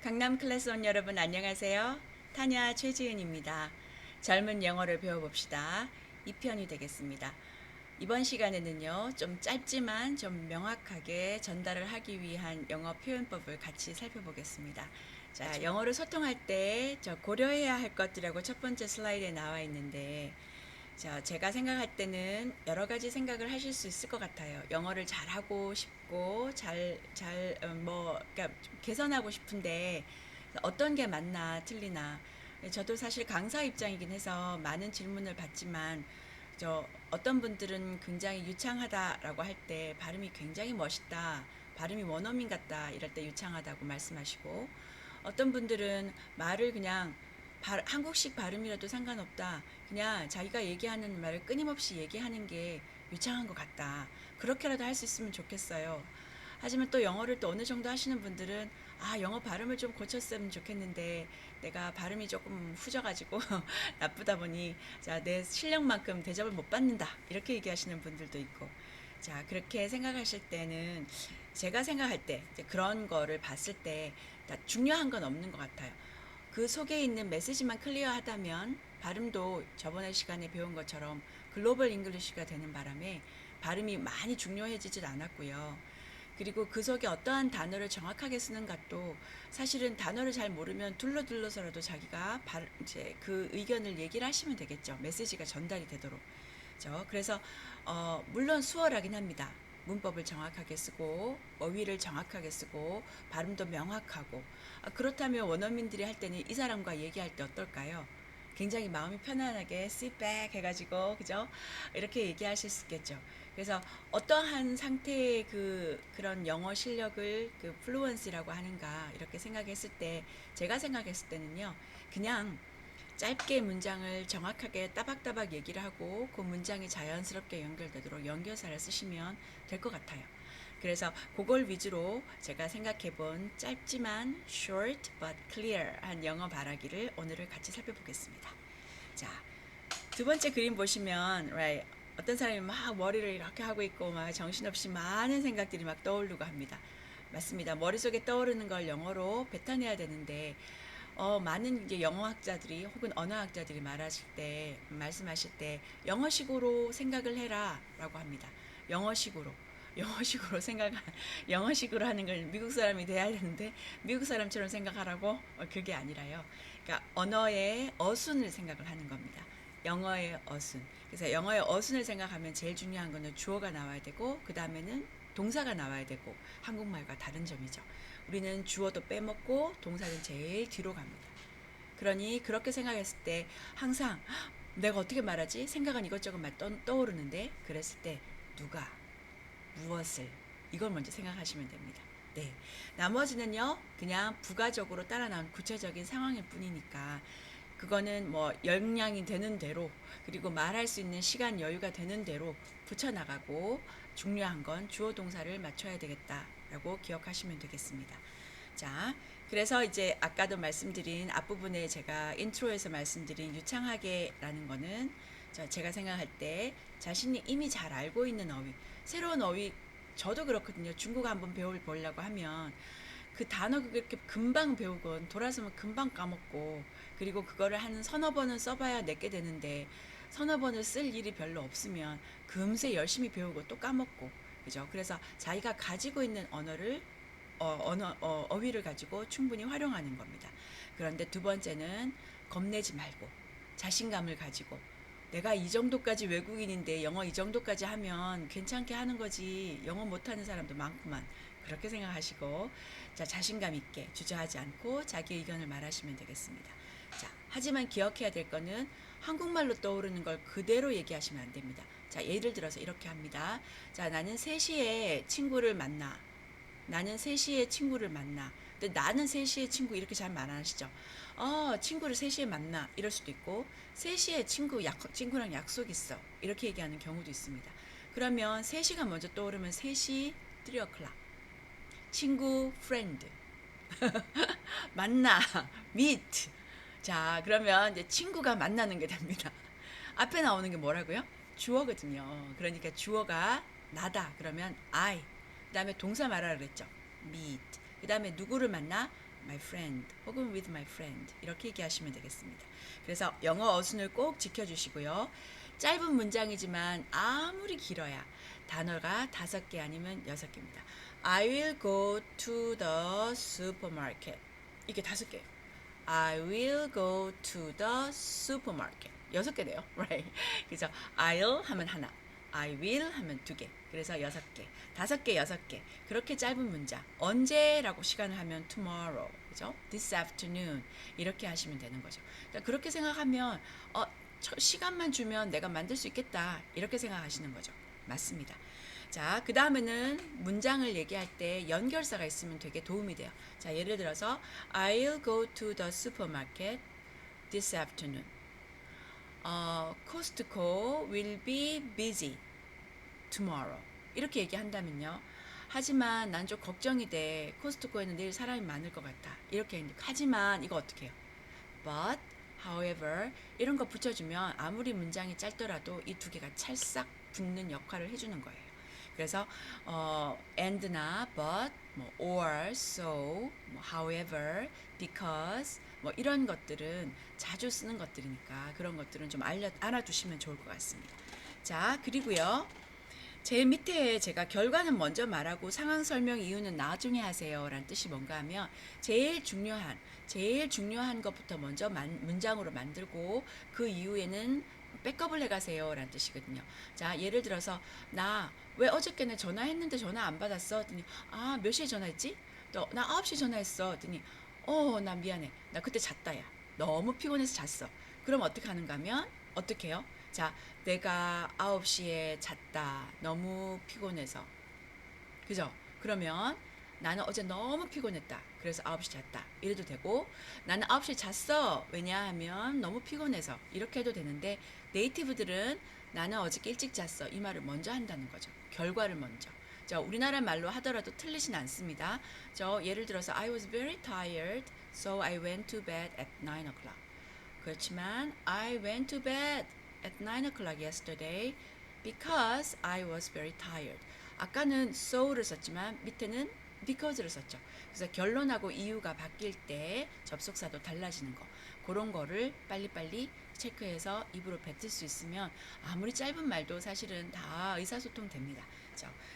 강남 클래스원 여러분 안녕하세요. 타냐 최지은입니다. 젊은 영어를 배워봅시다. 2편이 되겠습니다. 이번 시간에는요, 좀 짧지만 좀 명확하게 전달을 하기 위한 영어 표현법을 같이 살펴보겠습니다. 자, 영어를 소통할 때 고려해야 할 것들이라고 첫 번째 슬라이드에 나와 있는데, 제가 생각할 때는 여러 가지 생각을 하실 수 있을 것 같아요. 영어를 잘하고 싶고, 그러니까 좀 개선하고 싶은데, 어떤 게 맞나, 틀리나. 저도 사실 강사 입장이긴 해서 많은 질문을 받지만, 어떤 분들은 굉장히 유창하다라고 할 때, 발음이 굉장히 멋있다, 발음이 원어민 같다, 이럴 때 유창하다고 말씀하시고, 어떤 분들은 말을 그냥 한국식 발음이라도 상관없다. 그냥 자기가 얘기하는 말을 끊임없이 얘기하는 게 유창한 것 같다. 그렇게라도 할 수 있으면 좋겠어요. 하지만 또 영어를 또 어느 정도 하시는 분들은 영어 발음을 좀 고쳤으면 좋겠는데 내가 발음이 조금 후져가지고 나쁘다 보니 내 실력만큼 대접을 못 받는다. 이렇게 얘기하시는 분들도 있고. 그렇게 생각하실 때는 제가 생각할 때 그런 거를 봤을 때 중요한 건 없는 것 같아요. 그 속에 있는 메시지만 클리어하다면 발음도 저번에 시간에 배운 것처럼 글로벌 잉글리시가 되는 바람에 발음이 많이 중요해지질 않았고요. 그리고 그 속에 어떠한 단어를 정확하게 쓰는 것도 사실은 단어를 잘 모르면 둘러둘러서라도 자기가 이제 그 의견을 얘기를 하시면 되겠죠. 메시지가 전달이 되도록. 그래서 물론 수월하긴 합니다. 문법을 정확하게 쓰고 어휘를 정확하게 쓰고 발음도 명확하고 그렇다면 원어민들이 할 때는 이 사람과 얘기할 때 어떨까요? 굉장히 마음이 편안하게 sit back 해가지고 그죠? 이렇게 얘기하실 수 있겠죠. 그래서 어떠한 상태의 그런 영어 실력을 그 플루언시라고 하는가 이렇게 생각했을 때 제가 생각했을 때는요 그냥 짧게 문장을 정확하게 따박따박 얘기를 하고 그 문장이 자연스럽게 연결되도록 연결사를 쓰시면 될 것 같아요. 그래서 그걸 위주로 제가 생각해 본 짧지만 short but clear 한 영어 말하기를 오늘을 같이 살펴보겠습니다. 자, 두 번째 그림 보시면 right, 어떤 사람이 막 머리를 이렇게 하고 있고 막 정신없이 많은 생각들이 막 떠오르고 합니다. 맞습니다. 머릿속에 떠오르는 걸 영어로 뱉어내야 되는데 많은 이제 영어학자들이 혹은 언어학자들이 말씀하실 때 영어식으로 생각을 해라라고 합니다. 영어식으로. 영어식으로 영어식으로 하는 걸 미국 사람이 돼야 되는데 미국 사람처럼 생각하라고 그게 아니라요. 그러니까 언어의 어순을 생각을 하는 겁니다. 영어의 어순. 그래서 영어의 어순을 생각하면 제일 중요한 거는 주어가 나와야 되고 그 다음에는 동사가 나와야 되고 한국말과 다른 점이죠. 우리는 주어도 빼먹고 동사는 제일 뒤로 갑니다. 그러니 그렇게 생각했을 때 항상 내가 어떻게 말하지? 생각은 이것저것 떠오르는데 그랬을 때 누가 무엇을 이걸 먼저 생각하시면 됩니다. 네. 나머지는요, 그냥 부가적으로 따라 나온 구체적인 상황일 뿐이니까, 그거는 뭐, 역량이 되는 대로, 그리고 말할 수 있는 시간 여유가 되는 대로 붙여나가고, 중요한 건 주어 동사를 맞춰야 되겠다라고 기억하시면 되겠습니다. 자, 그래서 이제 아까도 말씀드린 앞부분에 제가 인트로에서 말씀드린 유창하게라는 거는 제가 생각할 때 자신이 이미 잘 알고 있는 어휘, 새로운 어휘, 저도 그렇거든요. 중국어 한번 배워보려고 하면 그 단어 그렇게 금방 배우고 돌아서면 금방 까먹고 그리고 그거를 한 서너 번은 써봐야 내게 되는데 서너 번을 쓸 일이 별로 없으면 금세 열심히 배우고 또 까먹고 그죠? 그래서 자기가 가지고 있는 언어를 어휘를 가지고 충분히 활용하는 겁니다. 그런데 두 번째는 겁내지 말고 자신감을 가지고 내가 이 정도까지 외국인인데 영어 이 정도까지 하면 괜찮게 하는 거지 영어 못하는 사람도 많구만 그렇게 생각하시고 자신감 있게 주저하지 않고 자기 의견을 말하시면 되겠습니다. 하지만 기억해야 될 거는 한국말로 떠오르는 걸 그대로 얘기하시면 안 됩니다. 예를 들어서 이렇게 합니다. 나는 3시에 친구를 만나. 나는 3시에 친구를 만나. 근데 나는 3시에 친구 이렇게 잘 말 안 하시죠? 친구를 3시에 만나. 이럴 수도 있고 3시에 친구랑 약속 있어. 이렇게 얘기하는 경우도 있습니다. 그러면 3시가 먼저 떠오르면 3시 3 o'clock. 친구 friend. 만나 meet. 그러면 이제 친구가 만나는 게 됩니다. 앞에 나오는 게 뭐라고요? 주어거든요. 그러니까 주어가 나다. 그러면 I. 그 다음에 동사 말하라 그랬죠. meet. 그 다음에 누구를 만나? my friend 혹은 with my friend 이렇게 얘기하시면 되겠습니다. 그래서 영어 어순을 꼭 지켜주시고요. 짧은 문장이지만 아무리 길어야 단어가 5개 아니면 6개입니다. I will go to the supermarket. 이게 5개예요. I will go to the supermarket. 6개네요. Right? 그래서 I'll 하면 하나, I will 하면 2개. 그래서 6개. 5개, 6개. 그렇게 짧은 문장. 언제라고 시간을 하면 tomorrow. 그죠? This afternoon. 이렇게 하시면 되는 거죠. 그러니까 그렇게 생각하면 시간만 주면 내가 만들 수 있겠다. 이렇게 생각하시는 거죠. 맞습니다. 자, 그 다음에는 문장을 얘기할 때 연결사가 있으면 되게 도움이 돼요. 자, 예를 들어서 I'll go to the supermarket this afternoon. Costco will be busy tomorrow. 이렇게 얘기한다면요. 하지만 난 좀 걱정이 돼. 코스트코에는 내일 사람이 많을 것 같아. 이렇게 했는데 하지만 이거 어떻게 해요? But, however 이런 거 붙여주면 아무리 문장이 짧더라도 이 2개가 찰싹 붙는 역할을 해주는 거예요. 그래서 and나 but, 뭐 or, so, 뭐 however, because 뭐 이런 것들은 자주 쓰는 것들이니까 그런 것들은 좀 알아두시면 좋을 것 같습니다. 자, 그리고요. 제일 밑에 제가 결과는 먼저 말하고 상황 설명 이유는 나중에 하세요 라는 뜻이 뭔가 하면 제일 중요한 것부터 먼저 문장으로 만들고 그 이후에는 백업을 해가세요 라는 뜻이거든요. 자, 예를 들어서 나 왜 어저께는 전화했는데 전화 안 받았어? 했더니 몇 시에 전화했지? 또 나 9시 전화했어. 했더니 나 미안해. 나 그때 잤다 야. 너무 피곤해서 잤어. 그럼 어떻게 하는가 하면 어떻게 해요? 자, 내가 9시에 잤다. 너무 피곤해서. 그죠? 그러면 나는 어제 너무 피곤했다. 그래서 9시 잤다. 이래도 되고 나는 9시에 잤어. 왜냐하면 너무 피곤해서. 이렇게 해도 되는데 네이티브들은 나는 어저께 일찍 잤어. 이 말을 먼저 한다는 거죠. 결과를 먼저. 저 우리나라 말로 하더라도 틀리진 않습니다. 저 예를 들어서 I was very tired, so I went to bed at 9 o'clock. 그렇지만 I went to bed at 9 o'clock yesterday because I was very tired. 아까는 so를 썼지만 밑에는 because를 썼죠. 그래서 결론하고 이유가 바뀔 때 접속사도 달라지는 거. 그런 거를 빨리빨리 체크해서 입으로 뱉을 수 있으면 아무리 짧은 말도 사실은 다 의사소통 됩니다.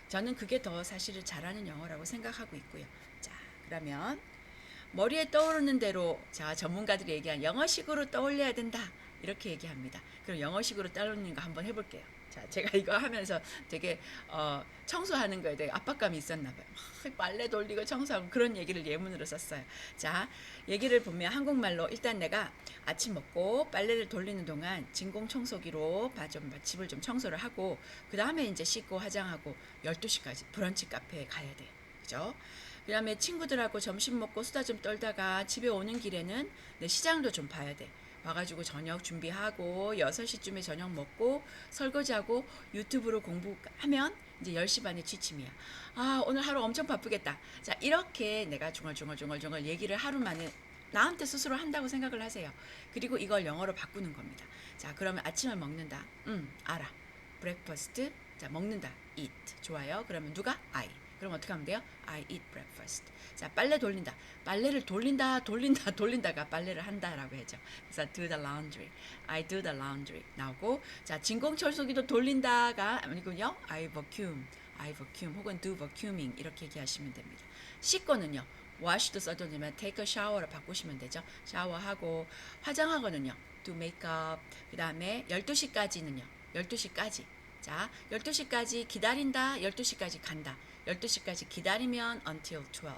저는 그게 더 사실을 잘하는 영어라고 생각하고 있고요. 자, 그러면 머리에 떠오르는 대로 자 전문가들이 얘기한 영어식으로 떠올려야 된다 이렇게 얘기합니다. 그럼 영어식으로 떠올리는 거 한번 해볼게요. 자, 제가 이거 하면서 되게 청소하는 거에 대해 압박감이 있었나 봐요. 빨래 돌리고 청소하고 그런 얘기를 예문으로 썼어요. 자, 얘기를 보면 한국말로 일단 내가 아침 먹고 빨래를 돌리는 동안 진공청소기로 집을 좀 청소를 하고 그 다음에 이제 씻고 화장하고 12시까지 브런치 카페에 가야 돼. 그죠? 그 다음에 친구들하고 점심 먹고 수다 좀 떨다가 집에 오는 길에는 내 시장도 좀 봐야 돼. 와가지고 저녁 준비하고 6시쯤에 저녁 먹고 설거지하고 유튜브로 공부하면 이제 10시 반에 취침이야. 오늘 하루 엄청 바쁘겠다. 자, 이렇게 내가 중얼중얼 얘기를 하루 만에 나한테 스스로 한다고 생각을 하세요. 그리고 이걸 영어로 바꾸는 겁니다. 자, 그러면 아침을 먹는다. 알아. breakfast. 자, 먹는다. eat. 좋아요. 그러면 누가? I. 그럼 어떻게 하면 돼요? I eat breakfast. 자, 빨래 돌린다. 빨래를 돌린다가 빨래를 한다라고 했죠. 그래서 do the laundry. I do the laundry. 나오고, 자, 진공청소기도 돌린다가 아니군요. I vacuum 혹은 do vacuuming 이렇게 얘기하시면 됩니다. 씻고는요. wash도 써도 되면 take a shower로 바꾸시면 되죠. 샤워하고 화장하고는요. do makeup. 그 다음에 12시까지는요. 12시까지. 자, 12시까지 기다린다. 12시까지 간다. 12시까지 기다리면 until 12.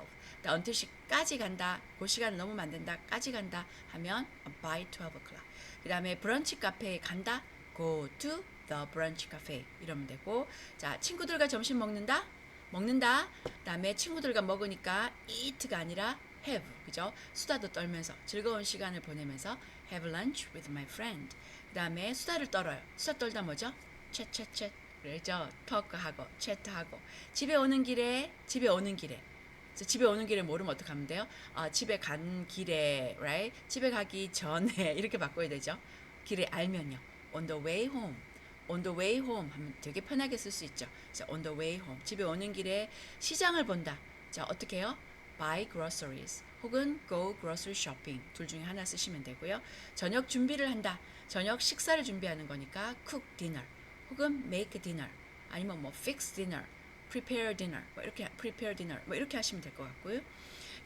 until시까지 간다. 그 시간 너무 만든다. 까지 간다 하면 by 12 o'clock. 그 다음에 브런치 카페에 간다. go to the brunch cafe. 이러면 되고. 자, 친구들과 점심 먹는다. 그 다음에 친구들과 먹으니까 eat가 아니라 have. 그죠? 수다도 떨면서 즐거운 시간을 보내면서 have lunch with my friend. 그 다음에 수다를 떨어요. 수다 떨다 뭐죠? chat. 그렇죠. 토크하고 채트하고 집에 오는 길에 집에 오는 길에 모르면 어떻게 하면 돼요? 집에 간 길에 right? 집에 가기 전에 이렇게 바꿔야 되죠. 길에 알면요. on the way home 하면 되게 편하게 쓸 수 있죠. 그래서 on the way home 집에 오는 길에 시장을 본다. 자, 어떻게 해요? buy groceries 혹은 go grocery shopping 둘 중에 하나 쓰시면 되고요. 저녁 준비를 한다. 저녁 식사를 준비하는 거니까 cook dinner 혹은 make dinner 아니면 뭐 fix dinner, prepare dinner 뭐 이렇게 prepare dinner 뭐 이렇게 하시면 될 것 같고요.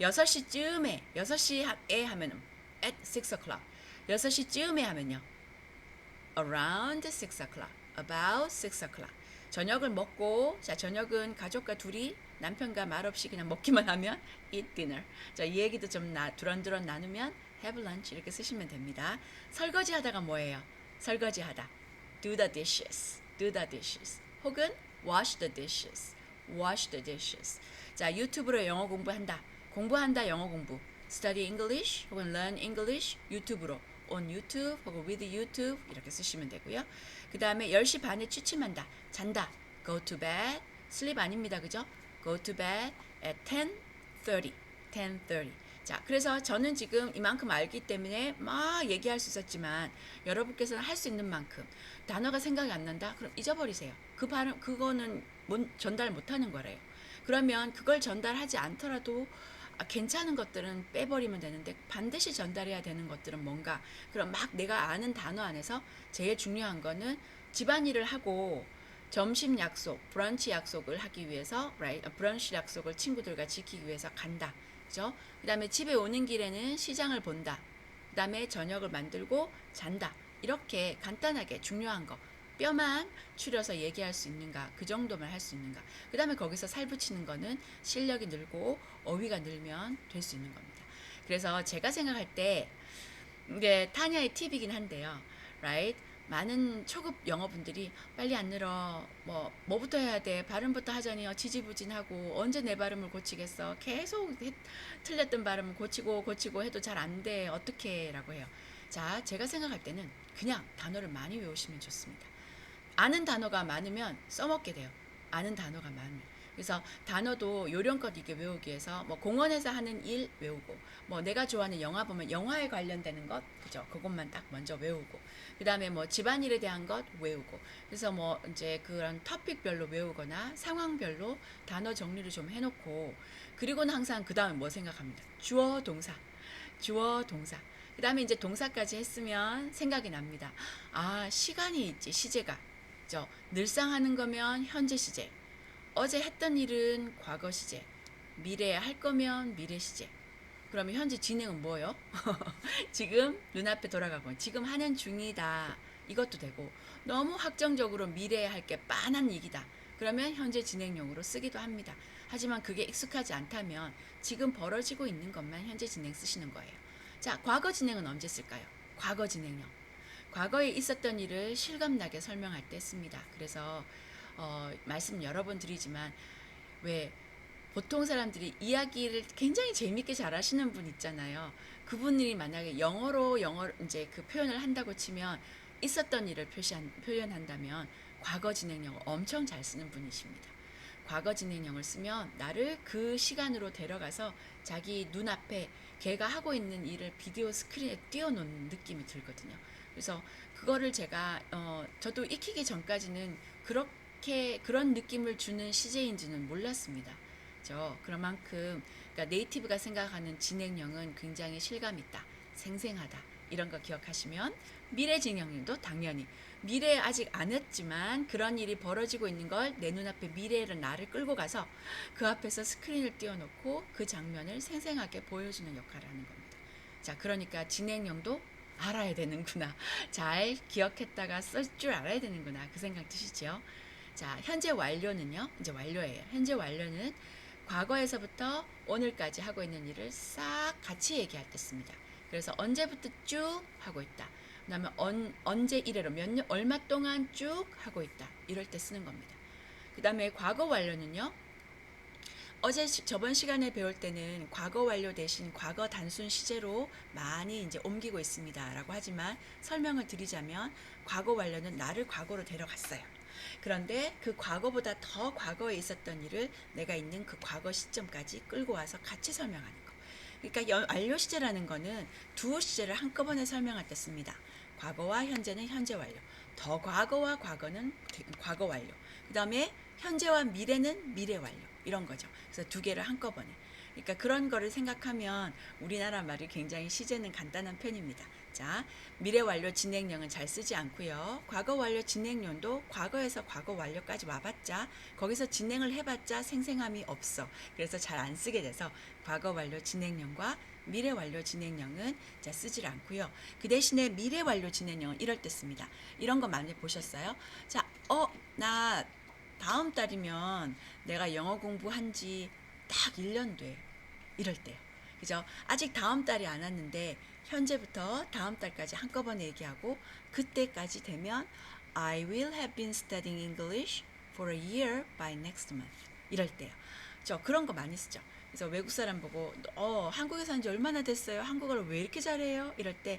6시쯤에 6시에 하면은 at 6 o'clock 6시쯤에 하면요. around 6 o'clock about 6 o'clock 저녁을 먹고 자 저녁은 가족과 둘이 남편과 말없이 그냥 먹기만 하면 eat dinner 자 이 얘기도 좀 두런두런 나누면 have lunch 이렇게 쓰시면 됩니다. 설거지 하다가 뭐예요? 설거지 하다 do the dishes do the dishes 혹은 wash the dishes wash the dishes 자 유튜브로 영어 공부한다 공부한다 영어 공부 study English 혹은 learn English 유튜브로 on YouTube 혹은 with YouTube 이렇게 쓰시면 되고요. 그 다음에 10시 반에 취침한다. 잔다. go to bed. sleep 아닙니다. 그죠? go to bed at 10:30. 10:30. 자, 그래서 저는 지금 이만큼 알기 때문에 막 얘기할 수 있었지만 여러분께서는 할 수 있는 만큼 단어가 생각이 안 난다? 그럼 잊어버리세요. 그 발음, 그거는 전달 못하는 거래요. 그러면 그걸 전달하지 않더라도 괜찮은 것들은 빼버리면 되는데 반드시 전달해야 되는 것들은 뭔가 그럼 막 내가 아는 단어 안에서 제일 중요한 거는 집안일을 하고 점심 약속, 브런치 약속을 하기 위해서 right? 브런치 약속을 친구들과 지키기 위해서 간다. 그죠? 그다음에 집에 오는 길에는 시장을 본다. 그다음에 저녁을 만들고 잔다. 이렇게 간단하게 중요한 거 뼈만 추려서 얘기할 수 있는가 그 정도만 할 수 있는가 그 다음에 거기서 살 붙이는 거는 실력이 늘고 어휘가 늘면 될 수 있는 겁니다. 그래서 제가 생각할 때 이게 타냐의 팁이긴 한데요. right? 많은 초급 영어분들이 빨리 안 늘어 뭐부터 해야 돼 발음부터 하자니 지지부진하고 언제 내 발음을 고치겠어 계속 틀렸던 발음을 고치고 해도 잘 안 돼 어떻게 라고 해요. 자 제가 생각할 때는 그냥 단어를 많이 외우시면 좋습니다. 아는 단어가 많으면 써먹게 돼요. 아는 단어가 많으면. 그래서 단어도 요령껏 이게 외우기 위해서 뭐 공원에서 하는 일 외우고 뭐 내가 좋아하는 영화 보면 영화에 관련되는 것 그죠 그것만 딱 먼저 외우고 그 다음에 뭐 집안일에 대한 것 외우고 그래서 뭐 이제 그런 토픽별로 외우거나 상황별로 단어 정리를 좀 해놓고 그리고는 항상 그 다음에 뭐 생각합니다. 주어 동사 그 다음에 이제 동사까지 했으면 생각이 납니다. 아 시간이 있지 시제가 늘상 하는 거면 현재 시제 어제 했던 일은 과거 시제 미래에 할 거면 미래 시제 그러면 현재 진행은 뭐예요? 지금 눈앞에 돌아가고 지금 하는 중이다 이것도 되고 너무 확정적으로 미래에 할 게 빤한 얘기다 그러면 현재 진행용으로 쓰기도 합니다. 하지만 그게 익숙하지 않다면 지금 벌어지고 있는 것만 현재 진행 쓰시는 거예요. 자 과거 진행은 언제 쓸까요? 과거 진행용 과거에 있었던 일을 실감나게 설명할 때 씁니다. 그래서 말씀 여러 번 드리지만 왜 보통 사람들이 이야기를 굉장히 재밌게 잘하시는 분 있잖아요. 그분이 만약에 영어로 이제 그 표현을 한다고 치면 있었던 일을 표현한다면 과거 진행형을 엄청 잘 쓰는 분이십니다. 과거 진행형을 쓰면 나를 그 시간으로 데려가서 자기 눈앞에 걔가 하고 있는 일을 비디오 스크린에 띄워놓는 느낌이 들거든요. 그래서 그거를 제가 저도 익히기 전까지는 그런 느낌을 주는 CJ인지는 몰랐습니다. 그런 만큼 그러니까 네이티브가 생각하는 진행형은 굉장히 실감 있다, 생생하다 이런 거 기억하시면 미래 진행형도 당연히 미래에 아직 안 했지만 그런 일이 벌어지고 있는 걸 내 눈앞에 미래를 나를 끌고 가서 그 앞에서 스크린을 띄워놓고 그 장면을 생생하게 보여주는 역할을 하는 겁니다. 자, 그러니까 진행형도 알아야 되는구나. 잘 기억했다가 쓸 줄 알아야 되는구나. 그 생각 드시죠? 자, 현재 완료는요. 이제 완료예요. 현재 완료는 과거에서부터 오늘까지 하고 있는 일을 싹 같이 얘기할 때 씁니다. 그래서 언제부터 쭉 하고 있다. 그 다음에 언제 이래로 얼마 동안 쭉 하고 있다. 이럴 때 쓰는 겁니다. 그 다음에 과거 완료는요. 저번 시간에 배울 때는 과거 완료 대신 과거 단순 시제로 많이 이제 옮기고 있습니다. 라고 하지만 설명을 드리자면 과거 완료는 나를 과거로 데려갔어요. 그런데 그 과거보다 더 과거에 있었던 일을 내가 있는 그 과거 시점까지 끌고 와서 같이 설명하는 거. 그러니까 완료 시제라는 거는 두 시제를 한꺼번에 설명할 때 씁니다. 과거와 현재는 현재 완료. 더 과거와 과거는 과거 완료. 그 다음에 현재와 미래는 미래 완료. 이런 거죠. 그래서 두 개를 한꺼번에. 그러니까 그런 거를 생각하면 우리나라 말이 굉장히 시제는 간단한 편입니다. 자, 미래 완료 진행형은 잘 쓰지 않고요. 과거 완료 진행형도 과거에서 과거 완료까지 와봤자 거기서 진행을 해봤자 생생함이 없어. 그래서 잘 안 쓰게 돼서 과거 완료 진행형과 미래 완료 진행형은 자 쓰질 않고요. 그 대신에 미래 완료 진행형은 이럴 때 씁니다. 이런 거 많이 보셨어요? 자, 나 다음 달이면 내가 영어 공부한 지 딱 1년 돼. 이럴 때요. 그죠? 아직 다음 달이 안 왔는데 현재부터 다음 달까지 한꺼번에 얘기하고 그때까지 되면 I will have been studying English for a year by next month. 이럴 때요. 저 그런 거 많이 쓰죠. 그래서 외국 사람 보고 한국에 산 지 얼마나 됐어요? 한국어를 왜 이렇게 잘해요? 이럴 때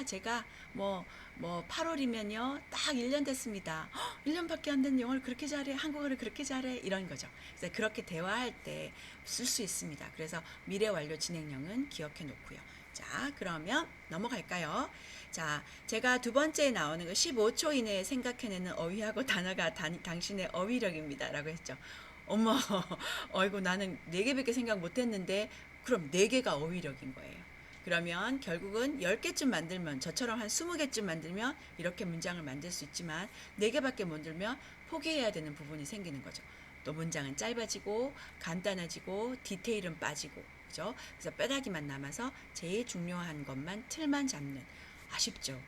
제가 뭐 8월이면요 딱 1년 됐습니다. 1년밖에 안 된 영어를 그렇게 잘해? 한국어를 그렇게 잘해? 이런 거죠. 그래서 그렇게 대화할 때 쓸 수 있습니다. 그래서 미래 완료 진행형은 기억해 놓고요. 자, 그러면 넘어갈까요? 자, 제가 두 번째에 나오는 거 15초 이내에 생각해내는 어휘하고 단어가 당신의 어휘력입니다. 라고 했죠. 어머, 어이구, 나는 4개밖에 생각 못했는데, 그럼 4개가 어휘력인 거예요. 그러면 결국은 10개쯤 만들면, 저처럼 한 20개쯤 만들면 이렇게 문장을 만들 수 있지만, 4개밖에 못 만들면 포기해야 되는 부분이 생기는 거죠. 또 문장은 짧아지고, 간단해지고, 디테일은 빠지고, 그죠? 그래서 뼈다귀만 남아서 제일 중요한 것만 틀만 잡는. 아쉽죠?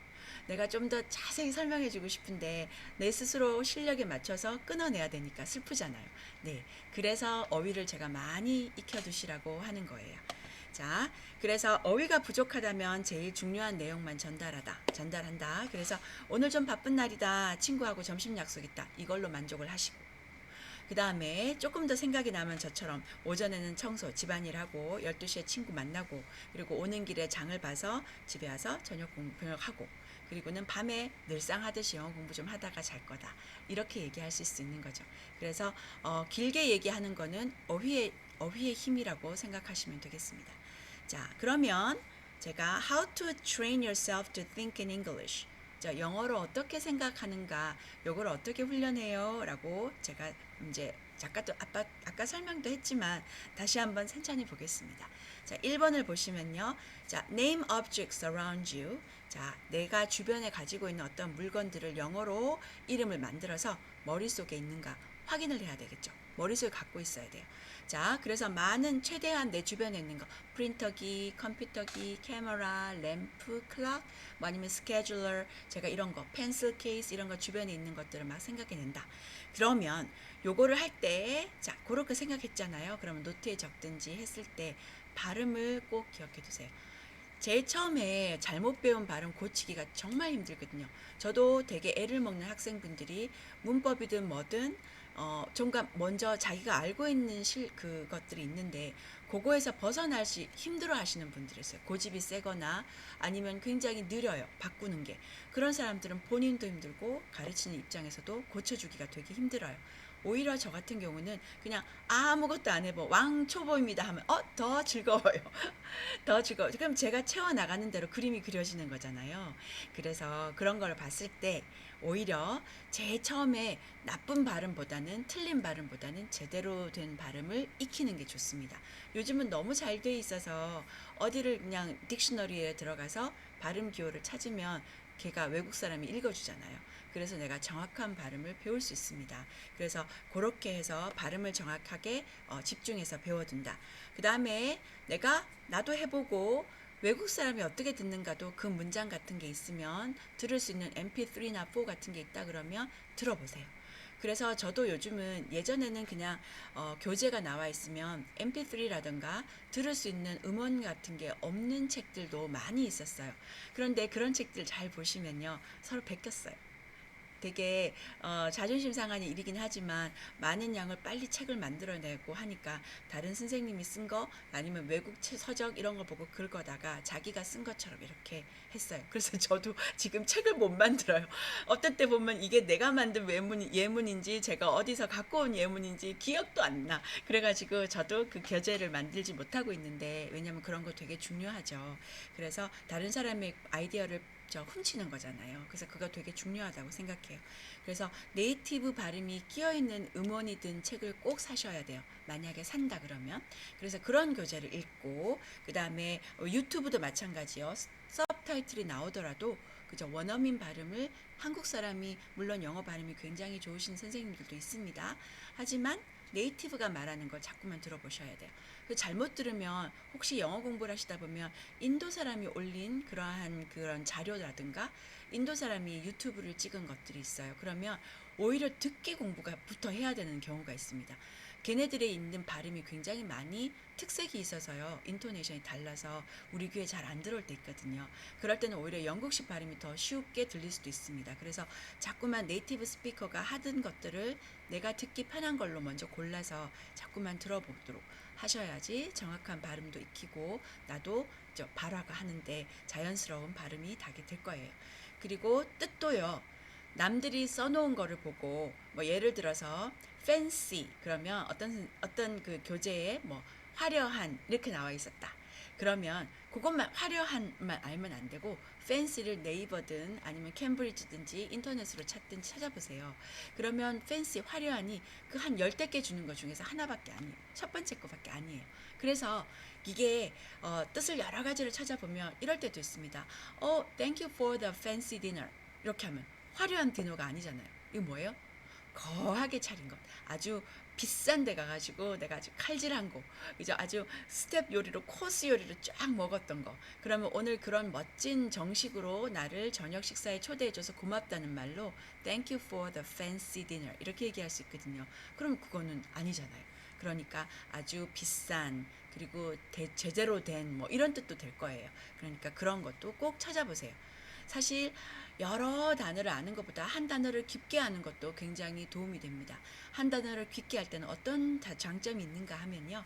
내가 좀 더 자세히 설명해 주고 싶은데 내 스스로 실력에 맞춰서 끊어내야 되니까 슬프잖아요. 네. 그래서 어휘를 제가 많이 익혀두시라고 하는 거예요. 자, 그래서 어휘가 부족하다면 제일 중요한 내용만 전달한다. 그래서 오늘 좀 바쁜 날이다. 친구하고 점심 약속 있다. 이걸로 만족을 하시고. 그 다음에 조금 더 생각이 나면 저처럼 오전에는 청소, 집안일하고 12시에 친구 만나고 그리고 오는 길에 장을 봐서 집에 와서 저녁 공부하고 그리고는 밤에 늘상 하듯이 영어 공부 좀 하다가 잘 거다. 이렇게 얘기하실 수 있는 거죠. 그래서 길게 얘기하는 거는 어휘의 힘이라고 생각하시면 되겠습니다. 자, 그러면 제가 How to train yourself to think in English. 자, 영어로 어떻게 생각하는가, 요걸 어떻게 훈련해요? 라고 제가 이제 아까 설명도 했지만 다시 한번 천천히 보겠습니다. 자, 1번을 보시면요. 자, name objects around you. 자, 내가 주변에 가지고 있는 어떤 물건들을 영어로 이름을 만들어서 머릿속에 있는가 확인을 해야 되겠죠. 머릿속에 갖고 있어야 돼요. 자, 그래서 최대한 내 주변에 있는 거, 프린터기, 컴퓨터기, 카메라, 램프, 클럭, 뭐 아니면 스케줄러, 제가 이런 거, 펜슬 케이스 이런 거 주변에 있는 것들을 막 생각해낸다. 그러면 요거를 할 때, 자, 그렇게 생각했잖아요. 그러면 노트에 적든지 했을 때 발음을 꼭 기억해 두세요. 제일 처음에 잘못 배운 발음 고치기가 정말 힘들거든요. 저도 되게 애를 먹는 학생분들이 문법이든 뭐든 정말 먼저 자기가 알고 있는 그것들이 있는데 그거에서 벗어나시 힘들어 하시는 분들이 있어요. 고집이 세거나 아니면 굉장히 느려요. 바꾸는 게. 그런 사람들은 본인도 힘들고 가르치는 입장에서도 고쳐주기가 되게 힘들어요. 오히려 저 같은 경우는 그냥 아무것도 안 해보 왕초보입니다 하면 더 즐거워요. 더 즐거워요. 그럼 제가 채워나가는 대로 그림이 그려지는 거잖아요. 그래서 그런 걸 봤을 때 오히려 제일 처음에 나쁜 발음보다는 틀린 발음보다는 제대로 된 발음을 익히는 게 좋습니다. 요즘은 너무 잘 돼 있어서 어디를 그냥 딕셔너리에 들어가서 발음 기호를 찾으면 걔가 외국 사람이 읽어주잖아요. 그래서 내가 정확한 발음을 배울 수 있습니다. 그래서 그렇게 해서 발음을 정확하게 집중해서 배워둔다. 그 다음에 나도 해보고 외국 사람이 어떻게 듣는가도 그 문장 같은 게 있으면 들을 수 있는 MP3나 4 같은 게 있다 그러면 들어보세요. 그래서 저도 요즘은 예전에는 그냥 교재가 나와 있으면 MP3라든가 들을 수 있는 음원 같은 게 없는 책들도 많이 있었어요. 그런데 그런 책들 잘 보시면요. 서로 베꼈어요. 되게 자존심 상하는 일이긴 하지만 많은 양을 빨리 책을 만들어내고 하니까 다른 선생님이 쓴 거 아니면 외국 서적 이런 거 보고 긁어다가 자기가 쓴 것처럼 이렇게 했어요. 그래서 저도 지금 책을 못 만들어요. 어떤 때 보면 이게 내가 만든 예문인지 제가 어디서 갖고 온 예문인지 기억도 안 나. 그래가지고 저도 그 교재를 만들지 못하고 있는데 왜냐면 그런 거 되게 중요하죠. 그래서 다른 사람의 아이디어를 훔치는 거잖아요. 그래서 그거 되게 중요하다고 생각해요. 그래서 네이티브 발음이 끼어 있는 음원이든 책을 꼭 사셔야 돼요. 만약에 산다 그러면. 그래서 그런 교재를 읽고 그다음에 유튜브도 마찬가지요. 서브타이틀이 나오더라도 그저 원어민 발음을 한국 사람이 물론 영어 발음이 굉장히 좋으신 선생님들도 있습니다. 하지만 네이티브가 말하는 걸 자꾸만 들어보셔야 돼요. 잘못 들으면 혹시 영어 공부를 하시다 보면 인도 사람이 올린 그런 자료라든가 인도 사람이 유튜브를 찍은 것들이 있어요. 그러면 오히려 듣기 공부가부터 해야 되는 경우가 있습니다. 걔네들의 있는 발음이 굉장히 많이 특색이 있어서요. 인토네이션이 달라서 우리 귀에 잘 안 들어올 때 있거든요. 그럴 때는 오히려 영국식 발음이 더 쉽게 들릴 수도 있습니다. 그래서 자꾸만 네이티브 스피커가 하던 것들을 내가 듣기 편한 걸로 먼저 골라서 자꾸만 들어보도록 하셔야지 정확한 발음도 익히고 나도 발화가 하는데 자연스러운 발음이 나게 될 거예요. 그리고 뜻도요. 남들이 써놓은 거를 보고 뭐 예를 들어서 fancy 그러면 어떤 그 교재에 뭐 화려한 이렇게 나와 있었다. 그러면 그것만 화려한만 알면 안 되고 fancy를 네이버든 아니면 캠브리지든지 인터넷으로 찾든지 찾아보세요. 그러면 fancy 화려하니 그 한 10개 주는 것 중에서 하나밖에 아니에요. 첫 번째 거밖에 아니에요. 그래서 이게 뜻을 여러 가지를 찾아보면 이럴 때도 있습니다. thank you for the fancy dinner. 이렇게 하면 화려한 디너가 아니잖아요. 이거 뭐예요? 거하게 차린 것. 아주 비싼 데 가가지고 내가 아주 칼질한 거. 그죠? 아주 스텝 요리로 코스 요리로 쫙 먹었던 거. 그러면 오늘 그런 멋진 정식으로 나를 저녁 식사에 초대해줘서 고맙다는 말로 Thank you for the fancy dinner. 이렇게 얘기할 수 있거든요. 그럼 그거는 아니잖아요. 그러니까 아주 비싼 그리고 제대로 된 뭐 이런 뜻도 될 거예요. 그러니까 그런 것도 꼭 찾아보세요. 사실 여러 단어를 아는 것보다 한 단어를 깊게 아는 것도 굉장히 도움이 됩니다. 한 단어를 깊게 할 때는 어떤 장점이 있는가 하면요.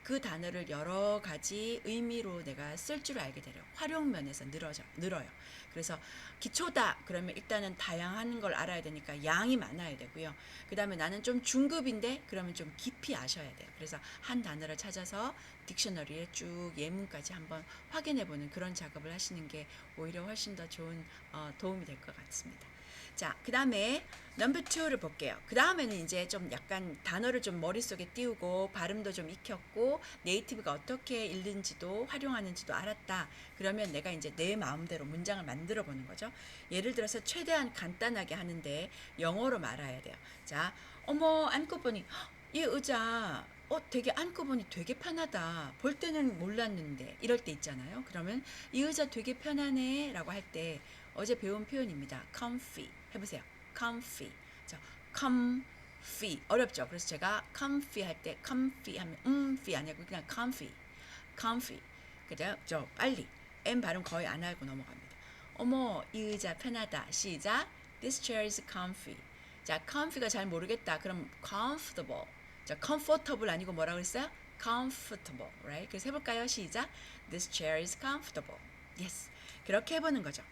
그 단어를 여러 가지 의미로 내가 쓸 줄 알게 돼요. 활용 면에서 늘어요. 그래서 기초다 그러면 일단은 다양한 걸 알아야 되니까 양이 많아야 되고요. 그 다음에 나는 좀 중급인데 그러면 좀 깊이 아셔야 돼요. 그래서 한 단어를 찾아서 딕셔너리에 쭉 예문까지 한번 확인해 보는 그런 작업을 하시는 게 오히려 훨씬 더 좋은 도움이 될 것 같습니다. 자, 그 다음에 넘버 2를 볼게요. 그 다음에는 이제 좀 약간 단어를 좀 머릿속에 띄우고 발음도 좀 익혔고 네이티브가 어떻게 읽는지도 활용하는지도 알았다. 그러면 내가 이제 내 마음대로 문장을 만들어 보는 거죠. 예를 들어서 최대한 간단하게 하는데 영어로 말아야 돼요. 자, 어머 앉고 보니 이 의자 되게 앉고 보니 되게 편하다. 볼 때는 몰랐는데 이럴 때 있잖아요. 그러면 이 의자 되게 편하네 라고 할 때 어제 배운 표현입니다. comfy 해보세요. comfy. 자, comfy 어렵죠. 그래서 제가 comfy 할 때 comfy 하면 fy 아니고 그냥 comfy, comfy. 그죠? 빨리 M 발음 거의 안 하고 넘어갑니다. 어머 이 의자 편하다. 시작. This chair is comfy. 자, comfy가 잘 모르겠다. 그럼 comfortable. 자, comfortable 아니고 뭐라고 그랬어요? comfortable, right? 그래서 해볼까요? 시작. This chair is comfortable. Yes. 그렇게 해보는 거죠.